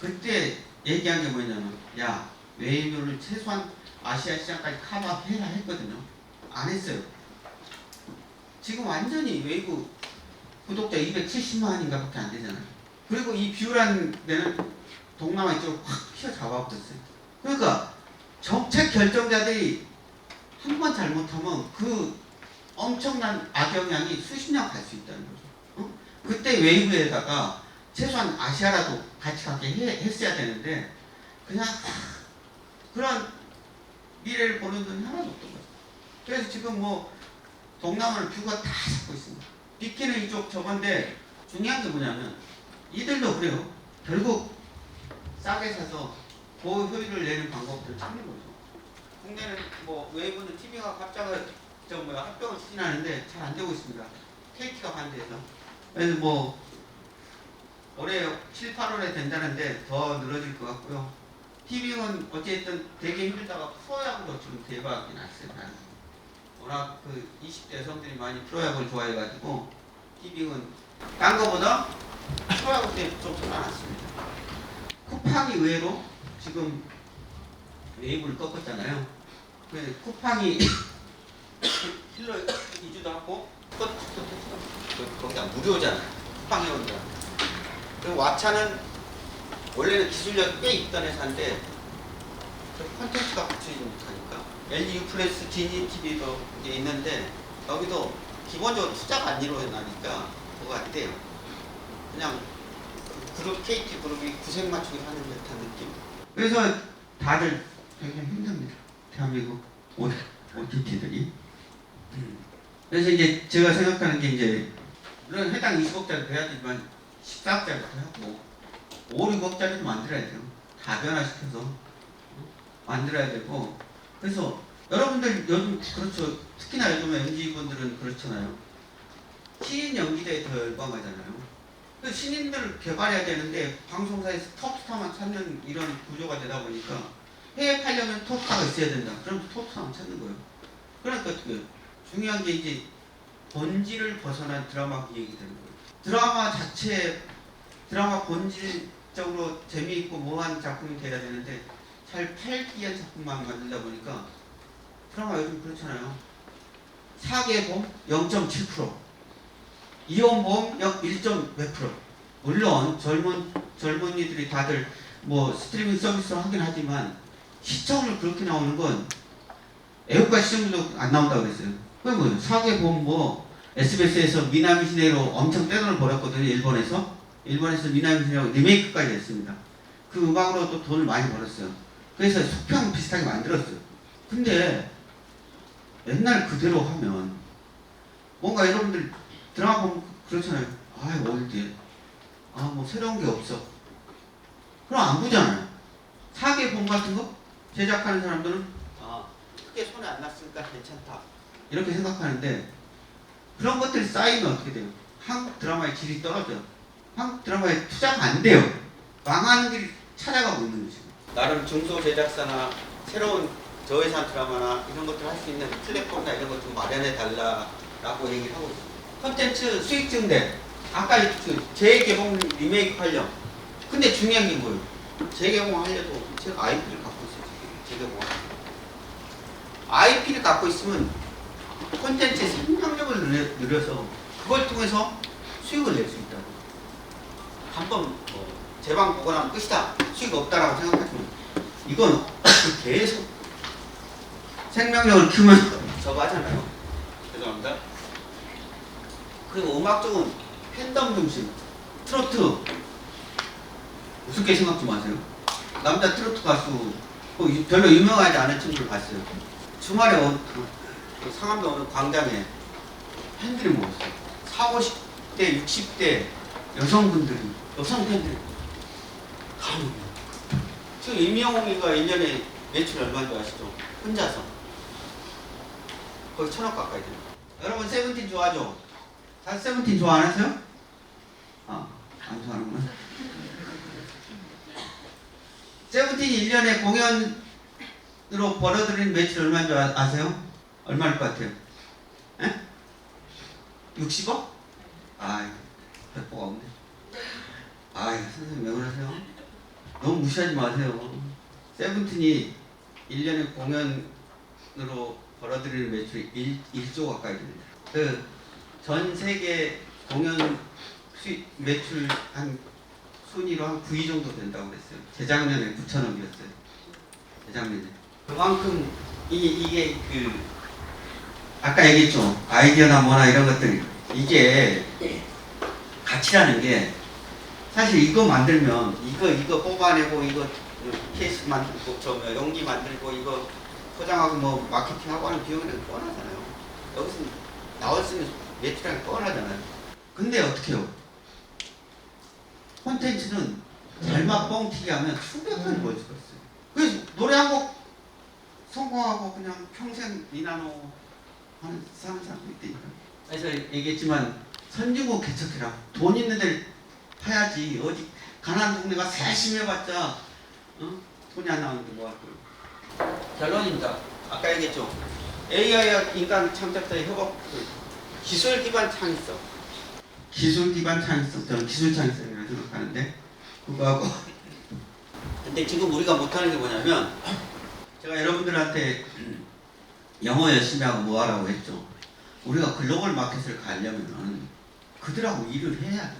그때 얘기한 게 뭐냐면 야 웨이브를 최소한 아시아 시장까지 커버해라 했거든요. 안 했어요. 지금 완전히 웨이브 구독자 270만인가 밖에 안 되잖아요. 그리고 이 뷰라는 데는 동남아 이쪽으로 확 휘어잡아버렸어요. 그러니까 정책 결정자들이 한 번 잘못하면 그 엄청난 악영향이 수십 년 갈 수 있다는 거죠. 어? 그때 웨이브에다가 최소한 아시아라도 같이 가게 했어야 되는데 그냥 그런 미래를 보는 눈이 하나도 없던 거죠. 그래서 지금 뭐 동남아를 뷰가 다 잡고 있습니다. 빅키는 이쪽 저건데 중요한 게 뭐냐면 이들도 그래요. 결국 싸게 사서 고효율을 내는 방법들을 찾는 거죠. 국내는 뭐 웨이브는 TV가 갑자기 합병을 추진하는데 잘 안 되고 있습니다. KT가 반대해서. 그래서 뭐 올해 7, 8월에 된다는데 더 늘어질 것 같고요. TV는 어쨌든 되게 힘들다가 프로야구로 지금 대박이 났어요. 워낙 그 20대 여성들이 많이 프로야구를 좋아해가지고 TV는 딴 거보다 프로야구 때문에 좀 살아났습니다. 쿠팡이 의외로 지금 웨이브를 꺾었잖아요. 그래서 쿠팡이 힐러 2주도 하고 거기다 무료잖아요. 쿠팡 회원들. 그리고 왓챠는 원래는 기술력이 꽤 있던 회사인데 콘텐츠가 갖추지 못하니까 LG U+, 지니 TV도 있는데 여기도 기본적으로 투자가 안 일어나니까 뭐가 안 돼요. 그냥 그룹 KT 그룹이 구색 맞추기 하는 듯한 느낌. 그래서 다들 굉장히 힘듭니다. 대한민국 OTT들이. 그래서 이제 제가 생각하는 게 이제 물론 해당 20억짜리 돼야 되지만 14억짜리도 하고 5, 6억짜리도 만들어야 돼요. 다 변화시켜서 만들어야 되고 그래서 여러분들 요즘 그렇죠. 특히나 요즘 MZ분들은 그렇잖아요. 신인 연기대에 더 열광하잖아요. 신인들 개발해야 되는데 방송사에서 톱스타만 찾는 이런 구조가 되다 보니까 해외 팔려면 톱스타가 있어야 된다. 그럼 톱스타만 찾는 거예요. 그러니까 어떻게 중요한 게 이제 본질을 벗어난 드라마 기획이 되는 거예요. 드라마 자체 드라마 본질적으로 재미있고 뭐한 작품이 돼야 되는데 잘 팔기 위한 작품만 만들다 보니까 드라마 요즘 그렇잖아요. 사계보험 0.7%, 이혼보험 1.몇%. 물론 젊은이들이 다들 뭐 스트리밍 서비스를 하긴 하지만 시청률 그렇게 나오는 건 애국가 시청률도 안 나온다고 그랬어요. 그게 뭐예요? 사계보험 뭐 SBS에서 미나미 시네로 엄청 떼돈을 벌었거든요. 일본에서 미나미 시네로 리메이크까지 했습니다. 그 음악으로도 돈을 많이 벌었어요. 그래서 속평 비슷하게 만들었어요. 근데 옛날 그대로 하면 뭔가 여러분들 드라마 보면 그렇잖아요. 올드. 뭐 새로운 게 없어. 그럼 안 보잖아요. 사계보험 같은 거 제작하는 사람들은 크게 손에 안 났으니까 괜찮다. 이렇게 생각하는데 그런 것들이 쌓이면 어떻게 돼요? 한국 드라마의 질이 떨어져요. 한국 드라마에 투자가 안 돼요. 망하는 길이 찾아가고 있는 거죠. 나름 중소 제작사나 새로운 저예산 드라마나 이런 것들 할 수 있는 플랫폼이나 이런 것 좀 마련해 달라라고 얘기를 하고 있습니다. 콘텐츠 수익 증대. 아까 재개봉 리메이크 하려. 근데 중요한 게 뭐예요? 재개봉 하려도 제가 IP를 갖고 있어요. 재개봉. IP를 갖고 있으면 콘텐츠의 생명력을 늘려서 그걸 통해서 수익을 낼 수 있다고. 한번 재방 보고 나면 끝이다. 수익 없다라고 생각하시면 이건 계속 생명력을 키우면서 저거 하잖아요. 죄송합니다. 그리고 음악 쪽은 팬덤 중심, 트로트, 우습게 생각 좀 하세요. 남자 트로트 가수 별로 유명하지 않은 친구를 봤어요. 주말에 그 상암동 어느 광장에 팬들이 모였어요. 40, 50대, 60대 여성 팬들이 다 모여요. 지금 임영웅이가 1년에 매출 얼마인 줄 아시죠? 혼자서 거의 1,000억 가까이 돼요. 여러분 세븐틴 좋아하죠? 다들 세븐틴 좋아 안 하세요? 안 좋아하는구나. 세븐틴이 1년에 공연으로 벌어들이는 매출 얼마인 줄 아세요? 얼마일 것 같아요? 에? 60억? 아이, 100억 없네. 아이, 선생님 왜 그러세요? 너무 무시하지 마세요. 세븐틴이 1년에 공연으로 벌어들이는 매출이 1조 가까이 됩니다. 전 세계 공연 매출 한 순위로 한 9위 정도 된다고 그랬어요. 재작년에 9천억이었어요. 재작년에. 그만큼 이게 아까 얘기했죠. 아이디어나 뭐나 이런 것들 이게 가치라는 게 사실 이거 만들면 이거 뽑아내고 이거 케이스 만들고 용기 만들고 이거 포장하고 뭐 마케팅하고 하는 비용은 뻔하잖아요. 여기서 나왔으면 매출이 뻔하잖아요. 근데 어떻게 해요? 콘텐츠는 잘만 뻥튀기 하면 수백 건이 벌 수가 있어요. 그래서 노래 한 곡 성공하고 그냥 평생 니나노 하는 사람도 있다니까. 그래서 얘기했지만 선진국 개척해라. 돈 있는 데를 파야지. 어디 가난한 동네가 세심히 해봤자 돈이 안 나오는데 뭐 할 거예요. 결론입니다. 아까 얘기했죠. AI와 인간 창작자의 협업, 기술 기반 창의성. 기술 기반 창의성, 저는 기술 창의성이라고 생각하는데 그거하고 근데 지금 우리가 못하는 게 뭐냐면 제가 여러분들한테 영어 열심히 하고 뭐 하라고 했죠. 우리가 글로벌 마켓을 가려면 그들하고 일을 해야 돼.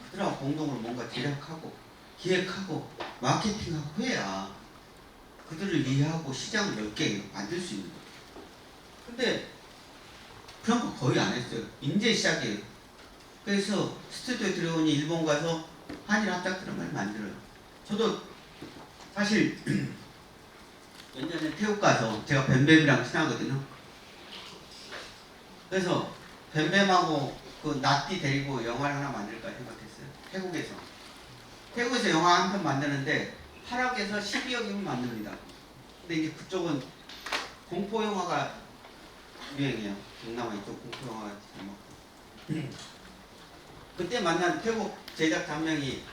그들하고 공동으로 뭔가 제작하고 기획하고 마케팅하고 해야 그들을 이해하고 시장을 넓게 만들 수 있는 거예요. 근데 그런 거 거의 안 했어요. 이제 시작이에요. 그래서 스튜디오에 들어오니 일본 가서 한일 합작 드라마를 만들어요. 저도 사실 몇 년에 태국 가서 제가 뱀뱀이랑 친하거든요. 그래서 뱀뱀하고 그 나띠 데리고 영화를 하나 만들까 생각했어요. 태국에서 영화 한 편 만드는데 8억에서 12억이면 만듭니다. 근데 이제 그쪽은 공포 영화가 유행이에요. 동남아 이쪽 공포 영화가 잘 먹고. 그때 만난 태국 제작자 한 명이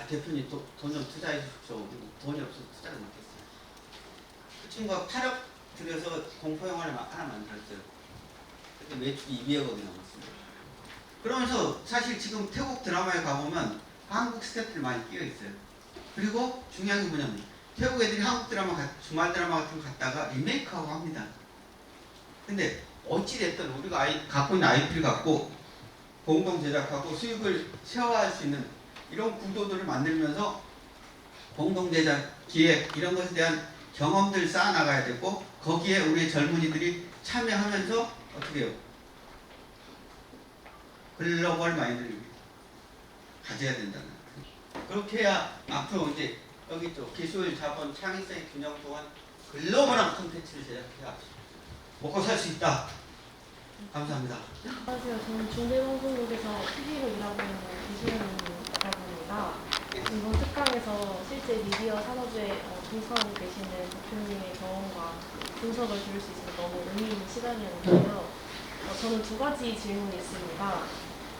대표님 돈 좀 투자해 주십시오. 돈이 없어서 투자를 못했어요. 그 친구가 8억 들여서 공포 영화를 하나 만들었어요. 그때 매출이 200억이 넘었습니다. 그러면서 사실 지금 태국 드라마에 가보면 한국 스태프들 많이 끼어 있어요. 그리고 중요한 게 뭐냐면 태국 애들이 한국 드라마, 주말 드라마 같은 거 갖다가 리메이크하고 합니다. 근데 어찌됐든 우리가 갖고 있는 IP를 갖고 공동 제작하고 수익을 쉐어할 수 있는 이런 구도들을 만들면서 공동 제작, 기획 이런 것에 대한 경험들 쌓아나가야 되고 거기에 우리 젊은이들이 참여하면서 어떻게 해요? 글로벌 마인드를 가져야 된다는 거예요. 그렇게 해야 앞으로 이제 여기 또 기술, 자본, 창의성의 균형 동안 글로벌한 콘텐츠를 제작해야 먹고 살 수 있다. 감사합니다. 안녕하세요. 저는 중대방송국에서 TV로 일하고 있는 이수연이라고 합니다. 이번 특강에서 실제 미디어 산업에 종사하고 계시는 대표님의 경험과 분석을 들을 수 있어서 너무 의미 있는 시간이었는데요. 저는 두 가지 질문이 있습니다.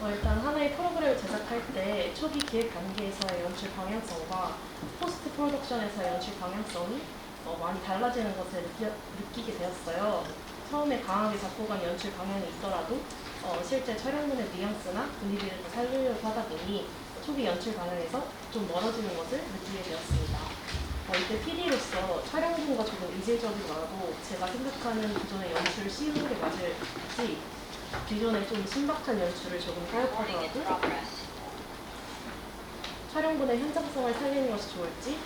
일단 하나의 프로그램을 제작할 때 초기 기획 단계에서의 연출 방향성과 포스트 프로덕션에서의 연출 방향성이 많이 달라지는 것을 느끼게 되었어요. 처음에 강하게 잡고 간 연출 방향이 있더라도 실제 촬영문의 뉘앙스나 분위기를 더 살리려고 하다 보니 초기 연출 방향에서 좀 멀어지는 것을 느끼게 되었습니다. 이때 PD로서 촬영분과 조금 이질적이더라도 제가 생각하는 기존의 연출 시도에 맞을지 기존의 좀 신박한 연출을 조금 타협하더라도 촬영분의 현장성을 살리는 것이 좋을지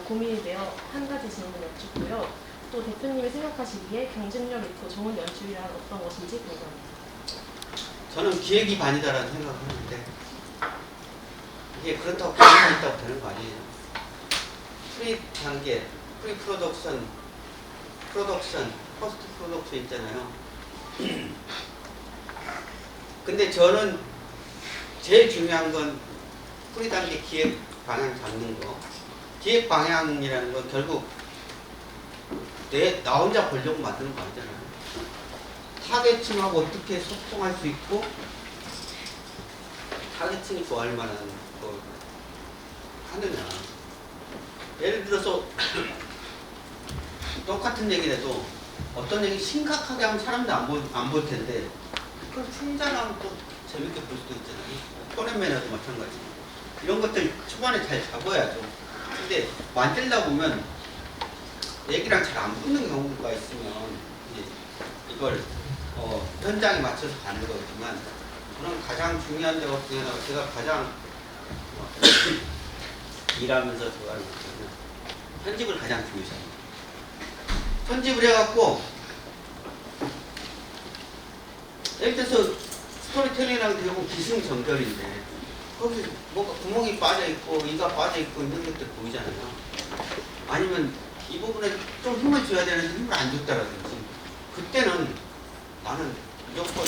고민이 되어 한 가지 질문을 여쭙고요. 또 대표님이 생각하시기에 경쟁력 있고 좋은 연출이란 어떤 것인지 궁금합니다. 저는 기획이 반이다라는 생각을 하는데 이게 그렇다고 가만히 있다고 되는 거 아니에요. 프리 단계, 프리 프로덕션, 포스트 프로덕션 있잖아요. 근데 저는 제일 중요한 건 프리 단계 기획 방향 잡는 거. 기획 방향이라는 건 결국 나 혼자 보려고 만드는 거 아니잖아요. 타겟층하고 어떻게 소통할 수 있고 타겟층이 좋아할 만한 거 하느냐. 예를 들어서 똑같은 얘기를 해도 어떤 얘기 심각하게 하면 사람들 안 볼 텐데 그걸 풍자하면 또 재밌게 볼 수도 있잖아요. 토렌맨에도 마찬가지. 이런 것들 초반에 잘 잡아야죠. 근데 만들다 보면 얘기랑 잘 안 붙는 경우가 있으면 이제 이걸 현장에 맞춰서 가는 거지만 저는 가장 중요한 데가 중에 하나가 제가 가장 일하면서 좋아하는 것은 편집을 가장 중요시합니다. 편집을 해갖고 예를 들어서 스토리텔링이랑 대부분 기승전결인데 거기 뭔가 구멍이 빠져있고 이가 빠져있고 있는 것들 보이잖아요. 아니면 이 부분에 좀 힘을 줘야 되는데 힘을 안 줬다라든지 그때는 나는 무조건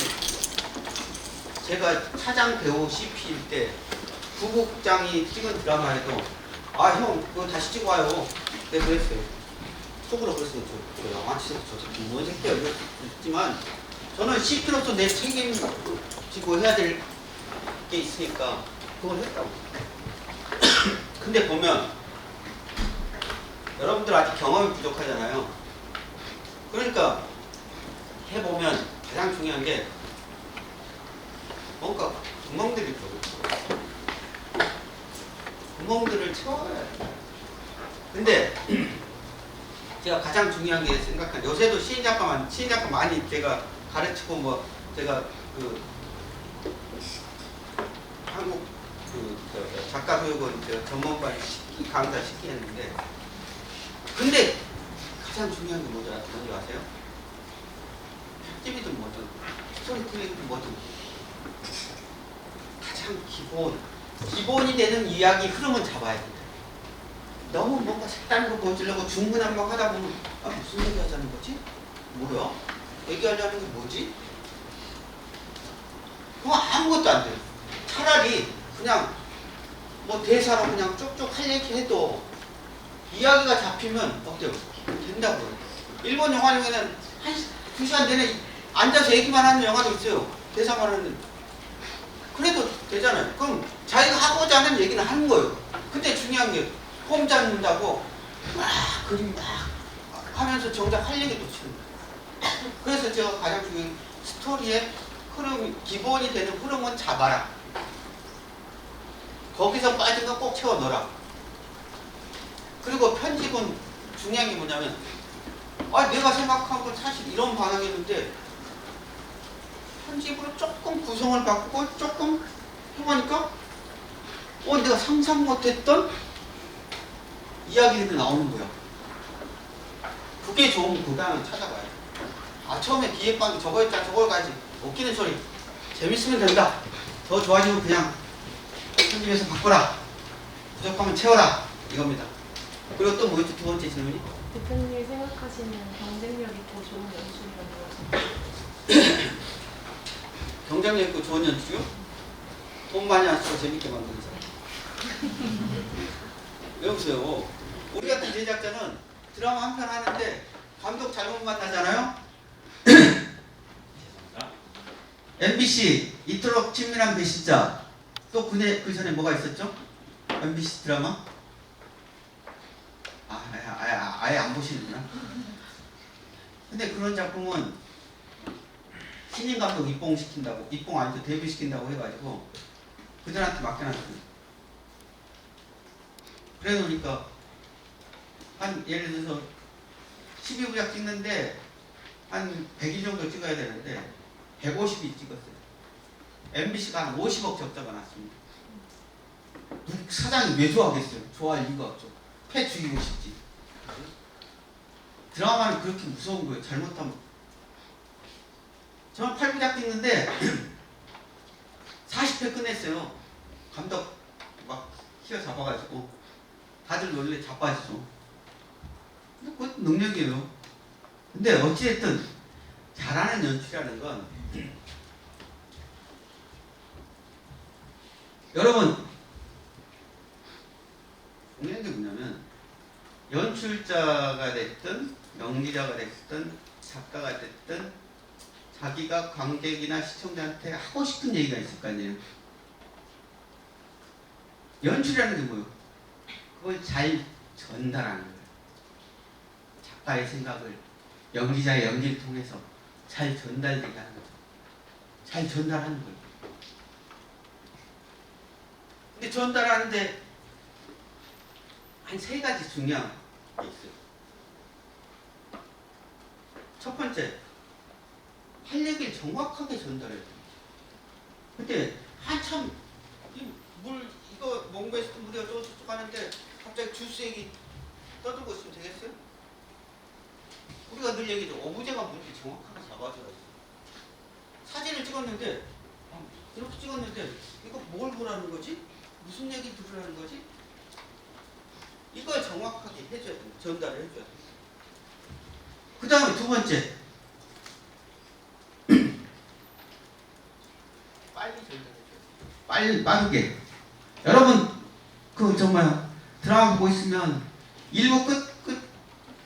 제가 차장 배우 CP일 때 부국장이 찍은 드라마에도 아 형 그거 다시 찍어 와요. 내가 그랬어요. 속으로 그랬으면 저 영화치에서 저 새끼 뭐 새끼야 이랬지만 저는 CP로서 내 책임지고 해야 될 게 있으니까 그걸 했다고. 근데 보면 여러분들 아직 경험이 부족하잖아요. 그러니까 해보면 가장 중요한 게 뭔가 구멍들이 들어있고 구멍들을 채워야 돼. 근데 제가 가장 중요한 게 생각한 요새도 시인작가 많이 제가 가르치고 뭐 제가 그 한국 작가교육원 전문반 강사 시키는데 근데 가장 중요한 게 뭔지 아세요? 편집이든 뭐든 스토리텔링이든 뭐든 가장 기본이 되는 이야기 흐름은 잡아야 된다. 너무 뭔가 색다른 거 보여주려고 중구난방 하다 보면 아, 무슨 얘기 하자는 거지? 뭐야? 얘기하자는 게 뭐지? 그럼 아무것도 안 돼요. 차라리 그냥 뭐 대사로 그냥 쭉쭉 할 얘기 해도 이야기가 잡히면 어때요? 된다고요. 일본 영화 중에는 2시간 내내 앉아서 얘기만 하는 영화도 있어요. 대사만 하는. 그래도 되잖아요. 그럼 자기가 하고자 하는 얘기는 하는 거예요. 근데 중요한 게 폼 잡는다고 막 그림 막 하면서 정작 할 얘기도 치는 거예요. 그래서 제가 가장 중요한 스토리의 흐름, 기본이 되는 흐름은 잡아라. 거기서 빠진 거 꼭 채워 넣어라. 그리고 편집은 중요한 게 뭐냐면 내가 생각한 건 사실 이런 방향이었는데 편집으로 조금 구성을 바꾸고 조금 해보니까 내가 상상 못했던 이야기들이 나오는 거야. 그게 좋은 그 방향을 찾아가야 돼. 처음에 기획방이 저거 했다 저걸 가지 웃기는 소리 재밌으면 된다. 더 좋아지면 그냥 편집해서 바꿔라. 부족하면 채워라. 이겁니다. 그리고 또 뭐였지? 두 번째 질문이? 대표님이 생각하시는 경쟁력 있고 좋은 연출이라는 거 경쟁력 있고 좋은 연출이요? 돈 많이 안 쓰고 재밌게 만드는 사람. 여보세요. 우리 같은 제작자는 드라마 한 편 하는데 감독 잘못 만나잖아요? MBC 이토록 친밀한 배신자. 또 그 전에 뭐가 있었죠? MBC 드라마? 아예 안 보시는구나. 근데 그런 작품은 신인 감독 입봉시킨다고, 입봉 아니죠, 데뷔시킨다고 해가지고 그들한테 맡겨놨어요. 그래 놓으니까 한 예를 들어서 12부작 찍는데 한 100일 정도 찍어야 되는데 150이 찍었어요. MBC가 한 50억 적자가 났습니다. 사장이 왜 좋아하겠어요? 좋아할 이유가 없죠. 패 죽이고 싶지. 드라마는 그렇게 무서운 거예요. 잘못하면. 저는 8부작 찍는데 40회 끝냈어요. 감독 막 휘어잡아가지고 다들 놀래 자빠지죠. 근데 그것도 능력이에요. 근데 어찌됐든 잘하는 연출이라는 건 여러분 중요한 게 뭐냐면 연출자가 됐든 연기자가 됐든 작가가 됐든 자기가 관객이나 시청자한테 하고 싶은 얘기가 있을 거 아니에요. 연출이라는 게 뭐예요? 그걸 잘 전달하는 거예요. 작가의 생각을 연기자의 연기를 통해서 잘 전달되게 하는 거죠. 잘 전달하는 거예요. 근데 전달하는데 한 3가지 중요한 게 있어요. 첫 번째, 할 얘기를 정확하게 전달해야 돼요. 근데 한참 이거 몽고에서 물이 어쩌고저쩌고 하는데 갑자기 주스 얘기 떠들고 있으면 되겠어요? 우리가 늘 얘기죠. 어부제가 뭔지 정확하게 잡아줘야지. 사진을 찍었는데 이렇게 찍었는데 이거 뭘 보라는 거지? 무슨 얘기 들으라는 거지? 이걸 정확하게 해줘야 돼요. 전달을 해줘야 돼요. 그 다음에 2번째, 빨리 전달해줘야 돼요. 빠르게. 여러분 그 정말 드라마 보고 있으면 1부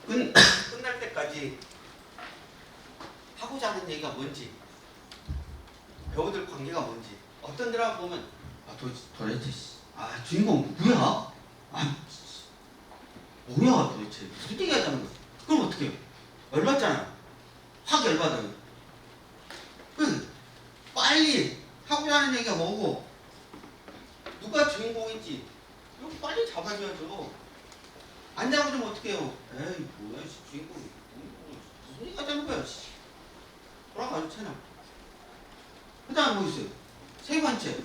끝날 때까지 하고자 하는 얘기가 뭔지, 배우들 관계가 뭔지, 어떤 드라마 보면 도대체 주인공 누구야? 뭐야 도대체 무슨 얘기 하자는 거야? 그럼 어떻게 해요? 열받잖아요. 확 열받아요. 빨리 하고자 하는 얘기가 뭐고 누가 주인공인지 이거 빨리 잡아줘야죠. 안 잡아주면 어떻게 해요? 에이 뭐야 주인공이 무슨 얘기 하자는 거야. 돌아가죠 채널. 그 다음 뭐 있어요? 3번째,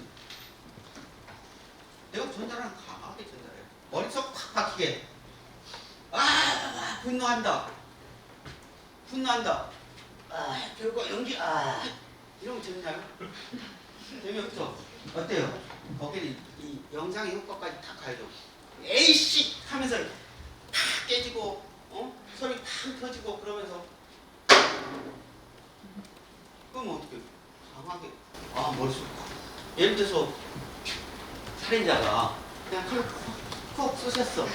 내가 전달하는 강하게 전달해요. 머릿속 팍 박히게. 분노한다. 결국 연기 이러면 재밌나요? 재미없죠? 어때요? 거기는 이 영상의 효과까지 다 가야죠. 에이씨 하면서 탁 깨지고 소리 탁 터지고 그러면서 그러면 어떻게 해요? 강하게 머릿속 예를 들어서 살인자가 그냥 칼을 콕 쏘셨어.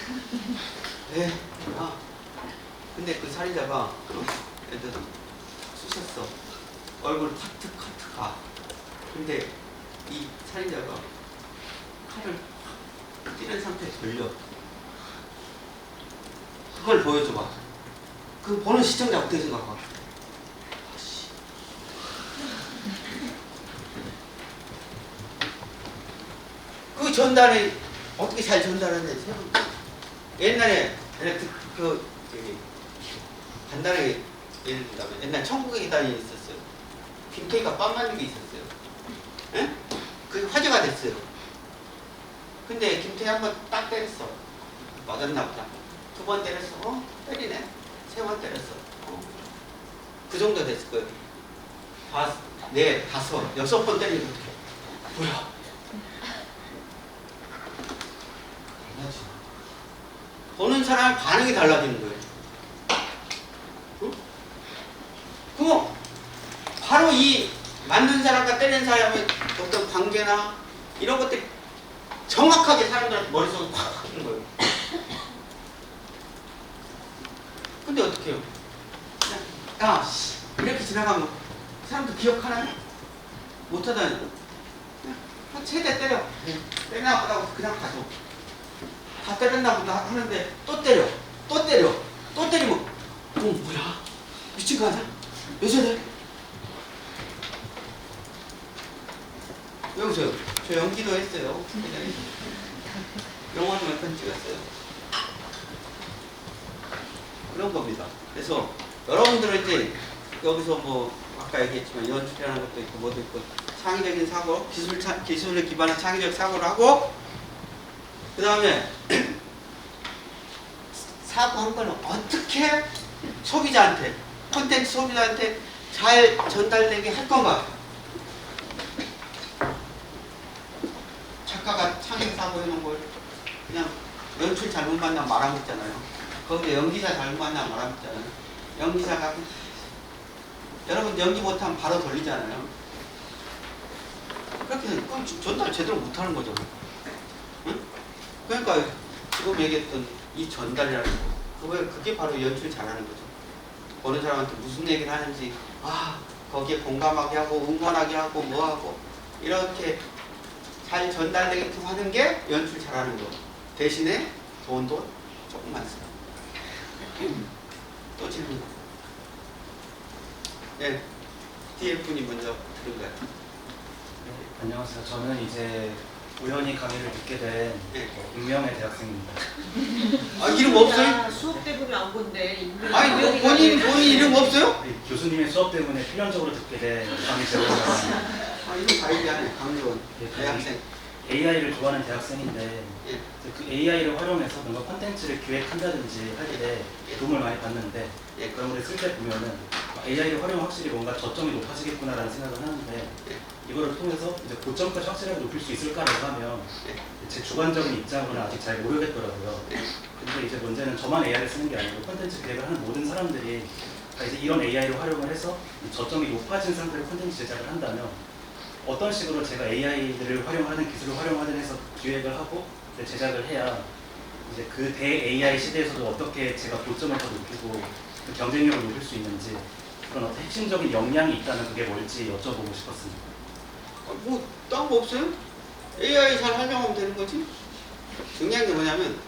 근데 그 살인자가 예를 들어서 쏘셨어. 얼굴 커트 가. 근데 이 살인자가 칼을 찌른 상태에 돌려. 그걸 보여줘봐. 그 보는 시청자 어떻게 생각할까? 그 전달이 어떻게 잘 전달하는지 옛날에 간단하게 예를 들자면 옛날 천국의 계단이 있었어요. 김태희가 빰 맞는 게 있었어요. 에? 그게 화제가 됐어요. 근데 김태희 한 번 딱 때렸어. 맞았나 보다. 2번 때렸어. 때리네. 3번 때렸어. 그 정도 됐을 거예요. 5, 6번 때리는 거 뭐야? 보는 사람의 반응이 달라지는 거예요. 그럼 바로 이 맞는 사람과 때리는 사람의 어떤 관계나 이런 것들이 정확하게 사람들한테 머릿속에 팍 박히는 거예요. 근데 어떻게 해요? 이렇게 지나가면 사람들 기억하나요? 못하다니. 최대 때려. 때리나 보다 그냥 가죠. 다 때렸나 보다 하는데 또 때리면 뭐야? 미친 거 아니야? 왜 저래? 왜 웃어요? 저 연기도 했어요. 영화도 몇 편 찍었어요. 그런 겁니다. 그래서 여러분들은 이제 여기서 뭐 아까 얘기했지만 연출이라는 것도 있고 뭐도 있고 창의적인 사고, 기술에 기반한 창의적 사고를 하고 그 다음에 사고한 거는 어떻게 소비자한테, 콘텐츠 소비자한테 잘 전달되게 할 건가? 작가가 상사고 해놓은 걸 그냥 연출 잘못 만나면 말아먹잖아요. 거기에 연기자 잘못 만나면 말아먹잖아요. 연기자가 여러분 연기 못하면 바로 돌리잖아요. 그렇게 그럼 전달 제대로 못하는 거죠. 응? 그러니까 지금 얘기했던 이 전달이라는 거, 그게 바로 연출 잘하는 거죠. 보는 사람한테 무슨 얘기를 하는지 거기에 공감하게 하고 응원하게 하고 뭐하고 이렇게 잘 전달되게끔 하는 게 연출 잘하는 거. 대신에 돈도 조금만 써요. 또 질문. 네, 뒤에 분이 먼저 들은가요? 안녕하세요. 저는 이제 우연히 강의를 듣게 된 네. 익명의 대학생입니다. 이름 없어요? 수업 때문에 안 건데. 아니 본인 이름 없어요? 교수님의 수업 때문에 필연적으로 듣게 된 강의 제목입니다. 이름 다 얘기하네. 강의원 대학생. AI를 좋아하는 대학생인데 예. 그 AI를 활용해서 뭔가 콘텐츠를 기획한다든지 할 때 도움을 많이 받는데 예. 그런 걸 쓸 때 보면은 AI를 활용하면 확실히 뭔가 저점이 높아지겠구나라는 생각을 하는데 이거를 통해서 이제 고점까지 확실하게 높일 수 있을까라고 하면 제 주관적인 입장으로는 아직 잘 모르겠더라고요. 근데 이제 문제는 저만 AI를 쓰는 게 아니고 콘텐츠 기획을 하는 모든 사람들이 이제 이런 AI를 활용을 해서 저점이 높아진 상태로 콘텐츠 제작을 한다면 어떤 식으로 제가 AI를 활용하든 기술을 활용하든 해서 기획을 하고 제작을 해야 이제 그 대 AI 시대에서도 어떻게 제가 고점을 더 높이고 그 경쟁력을 높일 수 있는지 그런 어떤 핵심적인 역량이 있다면 그게 뭘지 여쭤보고 싶었습니다. 딴 거 없어요? AI 잘 활용하면 되는 거지. 중요한 게 뭐냐면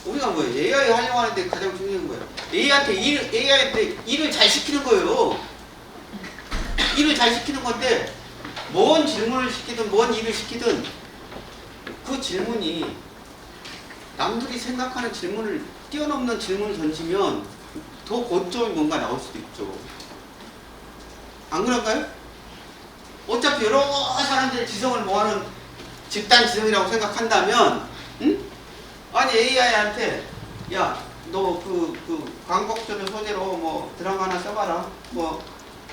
우리가 뭐예요? AI 활용하는데 가장 중요한 거예요. AI한테 일을 잘 시키는 거예요. 일을 잘 시키는 건데 뭔 질문을 시키든 뭔 일을 시키든 그 질문이 남들이 생각하는 질문을 뛰어넘는 질문을 던지면 더 고점이 뭔가 나올 수도 있죠. 안 그런가요? 어차피 여러 사람들의 지성을 모아놓은 집단 지성이라고 생각한다면 아니 AI한테 야 너 그 광복절을 소재로 뭐 드라마 하나 써봐라. 뭐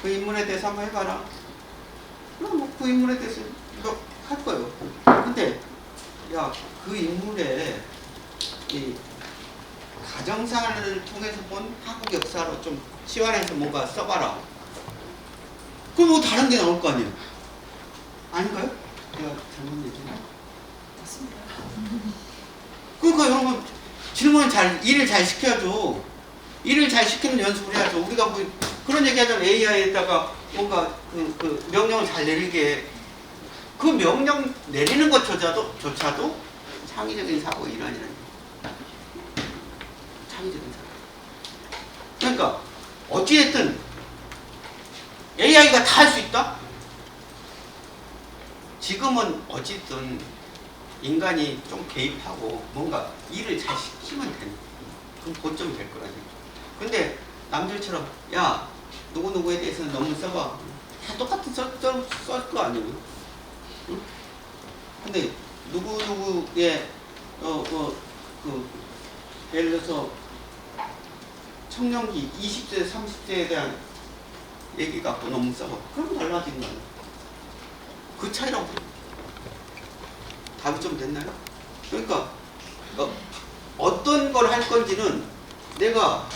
그 인물에 대해서 한번 해봐라. 그럼 뭐 그 인물에 대해서 이거 할 거예요. 근데 야 그 인물의 이 가정사를 통해서 본 한국 역사로 좀 치환해서 뭔가 써봐라. 그럼 뭐 다른 게 나올 거 아니에요? 아닌가요? 내가 잘못 얘기했나? 맞습니다. 그러니까 여러분 질문을 일을 잘 시켜야죠. 일을 잘 시키는 연습을 해야죠. 우리가 뭐 그런 얘기 하자면 AI에다가 뭔가 그 명령을 잘 내리게 그 명령 내리는 것조차도 창의적인 사고의 일환이라는 거예요. 창의적인 사고. 그러니까 어찌됐든 AI가 다 할 수 있다? 지금은 어쨌든 인간이 좀 개입하고 뭔가 일을 잘 시키면 되는 그럼 고점이 될 거라죠. 근데 남들처럼 야 누구누구에 대해서는 너무 써봐. 다 똑같은 쓸 거 아니에요. 응? 근데 누구누구의 예를 들어서 청년기 20세 30세에 대한 얘기 갖고 너무 써봐. 그럼 달라지는 거예요. 그 차이라고. 답이 좀 됐나요? 그러니까 어떤 걸 할 건지는 내가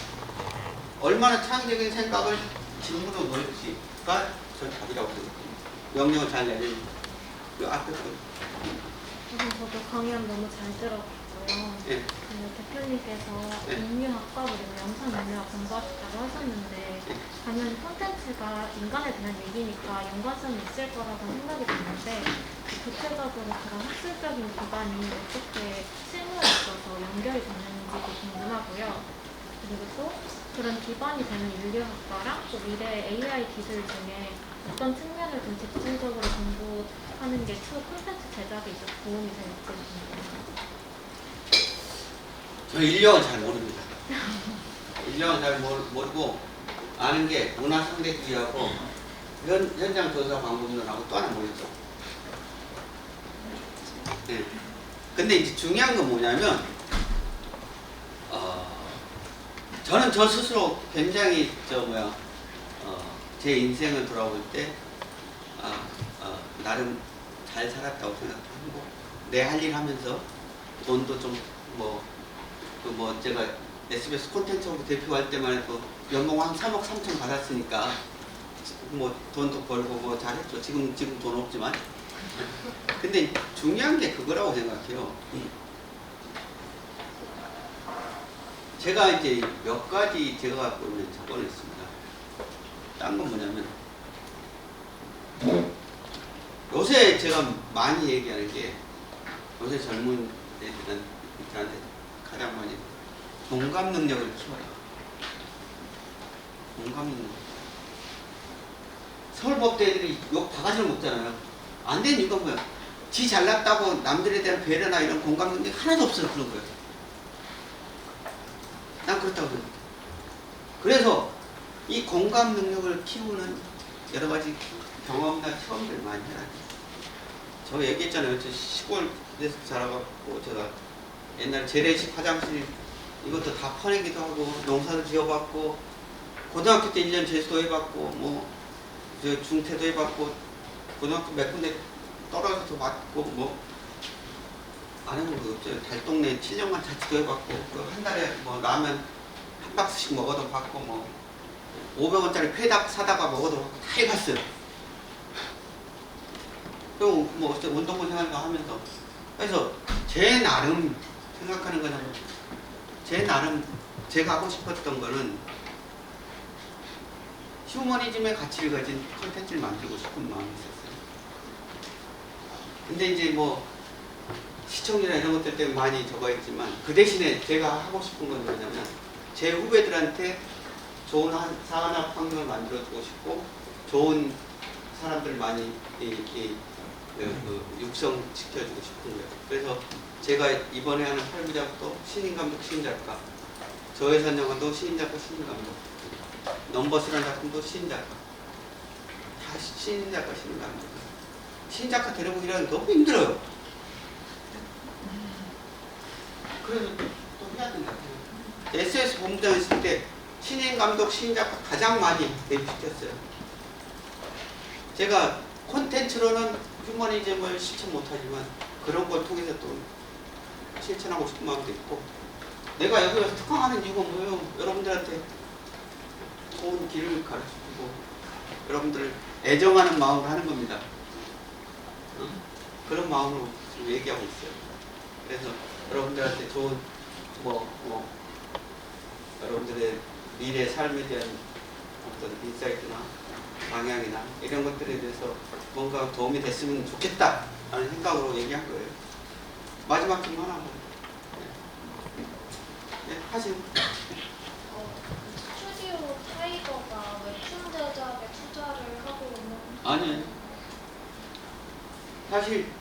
얼마나 창의적인 생각을 질문으로 넣을지가 저 답이라고 생각합니다. 명령을 잘 내리는 그 앞에 거. 저도 강연 너무 잘 들었고요. 예. 대표님께서 네. 인류학과 그리고 영상 인류학 공부하셨다고 하셨는데 당연히 콘텐츠가 인간에 대한 얘기니까 연관성이 있을 거라고 생각이 드는데 구체적으로 그런 학술적인 기반이 어떻게 실무에 있어서 연결이 되는지도 궁금하고요. 그리고 또 그런 기반이 되는 인류학과랑 또 미래 AI 기술 중에 어떤 측면을 좀 집중적으로 공부하는 게 추후 콘텐츠 제작에 있어서 도움이 될지 궁금합니다. 저는 인력은 잘 모릅니다. 인력은 잘 모르고 아는 게 문화상대주의하고 현장 조사 방법론하고 또 하나 모르죠. 네. 근데 이제 중요한 건 뭐냐면 저는 저 스스로 굉장히 제 인생을 돌아볼 때 나름 잘 살았다고 생각하고 내 할 일 하면서 돈도 좀 제가 SBS 콘텐츠부 대표할 때만 해도 연봉 한 3억 3천 받았으니까 뭐 돈도 벌고 뭐 잘했죠. 지금 돈 없지만. 근데 중요한 게 그거라고 생각해요. 제가 이제 몇 가지 제가 갖고 있는 조건이 있습니다. 딴 건 뭐냐면 요새 제가 많이 얘기하는 게 요새 젊은 애들한테 가장 많이 공감 능력을 키워라. 공감 능력. 서울법대 애들이 욕 바가지를 먹잖아요. 안 되는 이유가 뭐야? 지 잘났다고 남들에 대한 배려나 이런 공감 능력이 하나도 없어서 그런 거예요. 난 그렇다고 생각해. 그래서 이 공감 능력을 키우는 여러 가지 경험이나 체험들을 많이 해라. 저 얘기했잖아요. 저 시골에서 자라갖고 제가 옛날 재래식 화장실 이것도 다 퍼내기도 하고 농사도 지어봤고 고등학교 때 1년 제수도 해봤고 뭐 중퇴도 해봤고 고등학교 몇 군데 떨어져서 맞고 뭐 안 해본 거 없죠. 달동네 7년간 자취도 해봤고 그 한 달에 뭐 라면 한 박스씩 먹어도 받고 뭐 500원짜리 회닭 사다가 먹어도 받고 다 해봤어요. 그리고 뭐 운동부 생활도 하면서 그래서 제 나름 생각하는 거는 제 나름 제가 하고 싶었던 거는 휴머니즘의 가치를 가진 콘텐츠를 만들고 싶은 마음이 있었어요. 근데 이제 뭐 시청률이나 이런 것들 때문에 많이 적어있지만 그 대신에 제가 하고 싶은 건 뭐냐면 제 후배들한테 좋은 사관학 환경을 만들어주고 싶고 좋은 사람들 많이 육성시켜주고 싶은 거예요. 그래서 제가 이번에 하는 8부작도 신인감독 신작가, 저예산영화도 신인작가 신인감독, 넘버스라는 작품도 신인작가, 다 신인작가 신인감독. 신작가 데려오고 일하는 게 너무 힘들어요. 그래서 또 해야 된다. SS 본부장 있을 때 신인감독 신작가 가장 많이 대입시켰어요. 제가 콘텐츠로는 휴머니즘을 실천 못하지만 그런 걸 통해서 또 실천하고 싶은 마음도 있고 내가 여기 와서 특강하는 이유가 뭐예요? 여러분들한테 좋은 길을 가르치고 여러분들을 애정하는 마음으로 하는 겁니다. 그런 마음으로 지금 얘기하고 있어요. 그래서 여러분들한테 좋은 여러분들의 미래 삶에 대한 어떤 인사이트나 방향이나 이런 것들에 대해서 뭔가 도움이 됐으면 좋겠다 라는 생각으로 얘기한 거예요. 마지막 질문 하나 네, 하시죠. 스튜디오 타이거가 웹툰 제작에 투자를 하고 있는 아니에요. 사실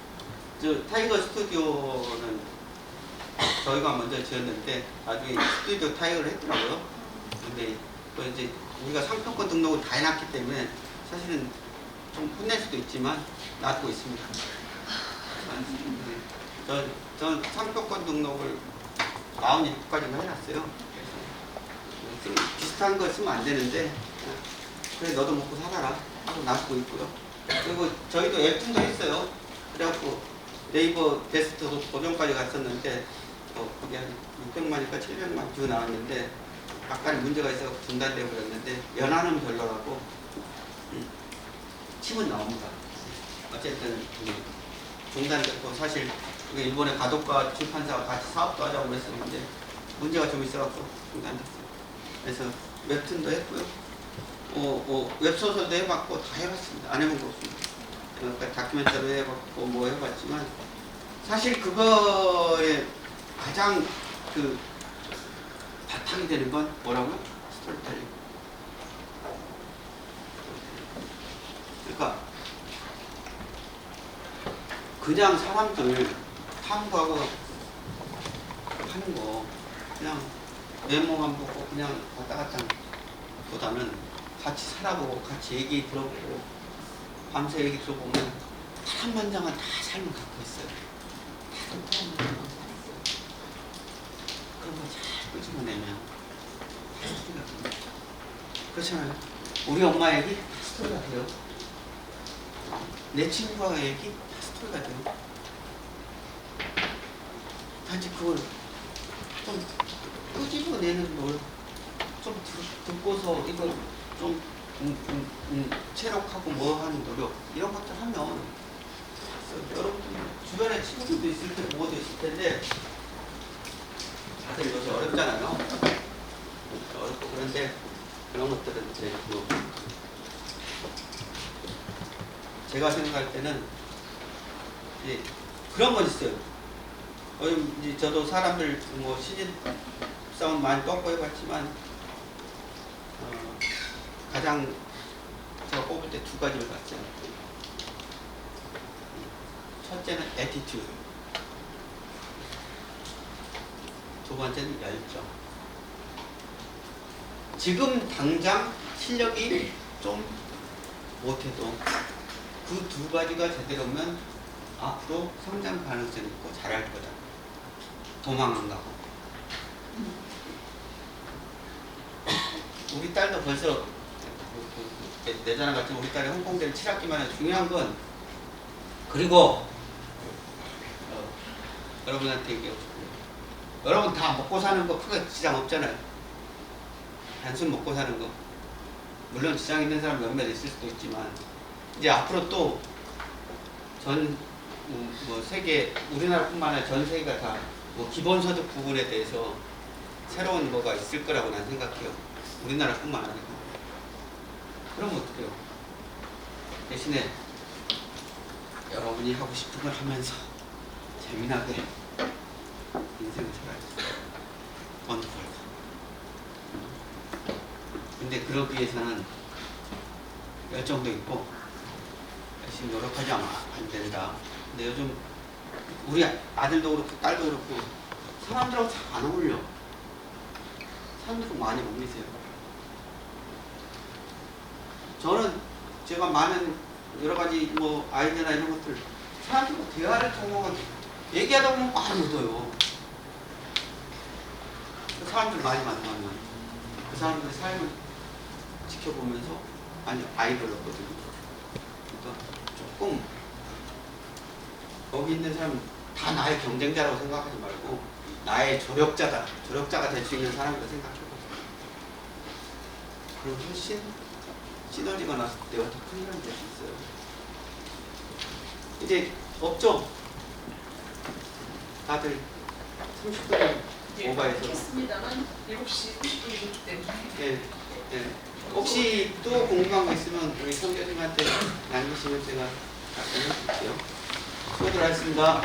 저 타이거 스튜디오는 저희가 먼저 지었는데 나중에 스튜디오 타이거를 했더라고요. 근데 또 이제 우리가 상표권 등록을 다 해놨기 때문에 사실은 좀 혼낼 수도 있지만 놔두고 있습니다. 전 상표권 등록을 47까지만 해놨어요. 그래서 비슷한 거 쓰면 안 되는데 그래 너도 먹고 살아라 하고 놔두고 있고요. 그리고 저희도 웹툰도 했어요. 그래갖고 네이버 베스트도 도전까지 갔었는데 거기 한 600만인가 700만 뷰 나왔는데 약간 문제가 있어서 중단되어 버렸는데 연하는 별로라고 칩은 나옵니다. 어쨌든 중단됐고 사실 일본의 가독과 출판사가 같이 사업도 하자고 그랬었는데 문제가 좀 있어갖고 중단됐어요. 그래서 웹툰도 했고요. 웹소설도 해봤고 다 해봤습니다. 안 해본 거 없습니다. 그러니까 다큐멘터리도 해봤고 뭐 해봤지만 사실 그거에 가장 그 바탕이 되는 건 뭐라고요? 스토리텔링. 그러니까 그냥 사람들 탐구하고 하는 거 그냥 메모만 보고 그냥 왔다 갔다 하는 보다는 같이 살아보고 같이 얘기 들어보고 밤새 얘기 들어보면 파란만장한 다 삶을 갖고 있어요. 다 파란만장한 삶을 있어요. 그런 거 잘 끄집어내면 다 스토리가 됩니다. 그렇잖아요. 우리 엄마 얘기 다 스토리가 돼요. 내 친구와 얘기 다 스토리가 돼요. 단지 그걸 좀 끄집어내는 걸 좀 듣고서 이걸 좀 체력하고 뭐 하는 노력 이런 것들 하면 여러분 주변에 친구들도 있을 테고 뭐도 있을 텐데 다들 요새 어렵잖아요. 어렵고 그런데 그런 것들은 이제 뭐 제가 생각할 때는 이제 그런 건 있어요. 이제 저도 사람들 뭐 시집 싸움 많이 꺾고 해봤지만 가장 제가 뽑을 때 두 가지를 봤죠. 첫째는 애티튜드, 두 번째는 열정. 지금 당장 실력이 좀 못해도 그 두 가지가 제대로면 앞으로 성장 가능성이 있고 잘할 거다. 도망 안 가고. 우리 딸도 벌써 내자랑 같은 우리 딸이 홍콩대를 7학기 만에 중요한 건 그리고 여러분한테 얘기하고 싶어요. 여러분 다 먹고 사는 거 크게 지장 없잖아요. 단순 먹고 사는 거. 물론 지장 있는 사람 몇몇 있을 수도 있지만 이제 앞으로 또 전 뭐 세계 우리나라뿐만 아니라 전 세계가 다 뭐 기본소득 부분에 대해서 새로운 뭐가 있을 거라고 난 생각해요. 우리나라뿐만 아니고. 그럼 어떡해요? 대신에 여러분이 하고 싶은 걸 하면서 재미나게 인생을 살아야죠. 돈도 벌고. 근데 그러기 위해서는 열정도 있고 열심히 노력하지 않으면 안 된다. 근데 요즘 우리 아들도 그렇고 딸도 그렇고 사람들하고 잘 안 어울려. 사람들하고 많이 어울리세요. 저는 제가 많은 여러 가지 뭐 아이디어나 이런 것들 사람들과 대화를 통해 얘기하다 보면 많이 얻어요. 그 사람들 많이 만나면 그 사람들의 삶을 지켜보면서 많이 아이디어를 얻거든요. 그러니까 조금 거기 있는 사람 다 나의 경쟁자라고 생각하지 말고 나의 조력자다. 조력자가 될 수 있는 사람이라고 생각해보세요. 그럼 훨씬 시너지가 났을 때와 더 큰 일이 될 수 있어요. 이제 없죠? 다들 30분 오바해서. 했습니다만 7시 30분이기 때문에. 네, 네. 혹시 또 궁금한 거 있으면 우리 성교님한테 남기시면 제가 답변해 드릴게요. 수고들 하셨습니다.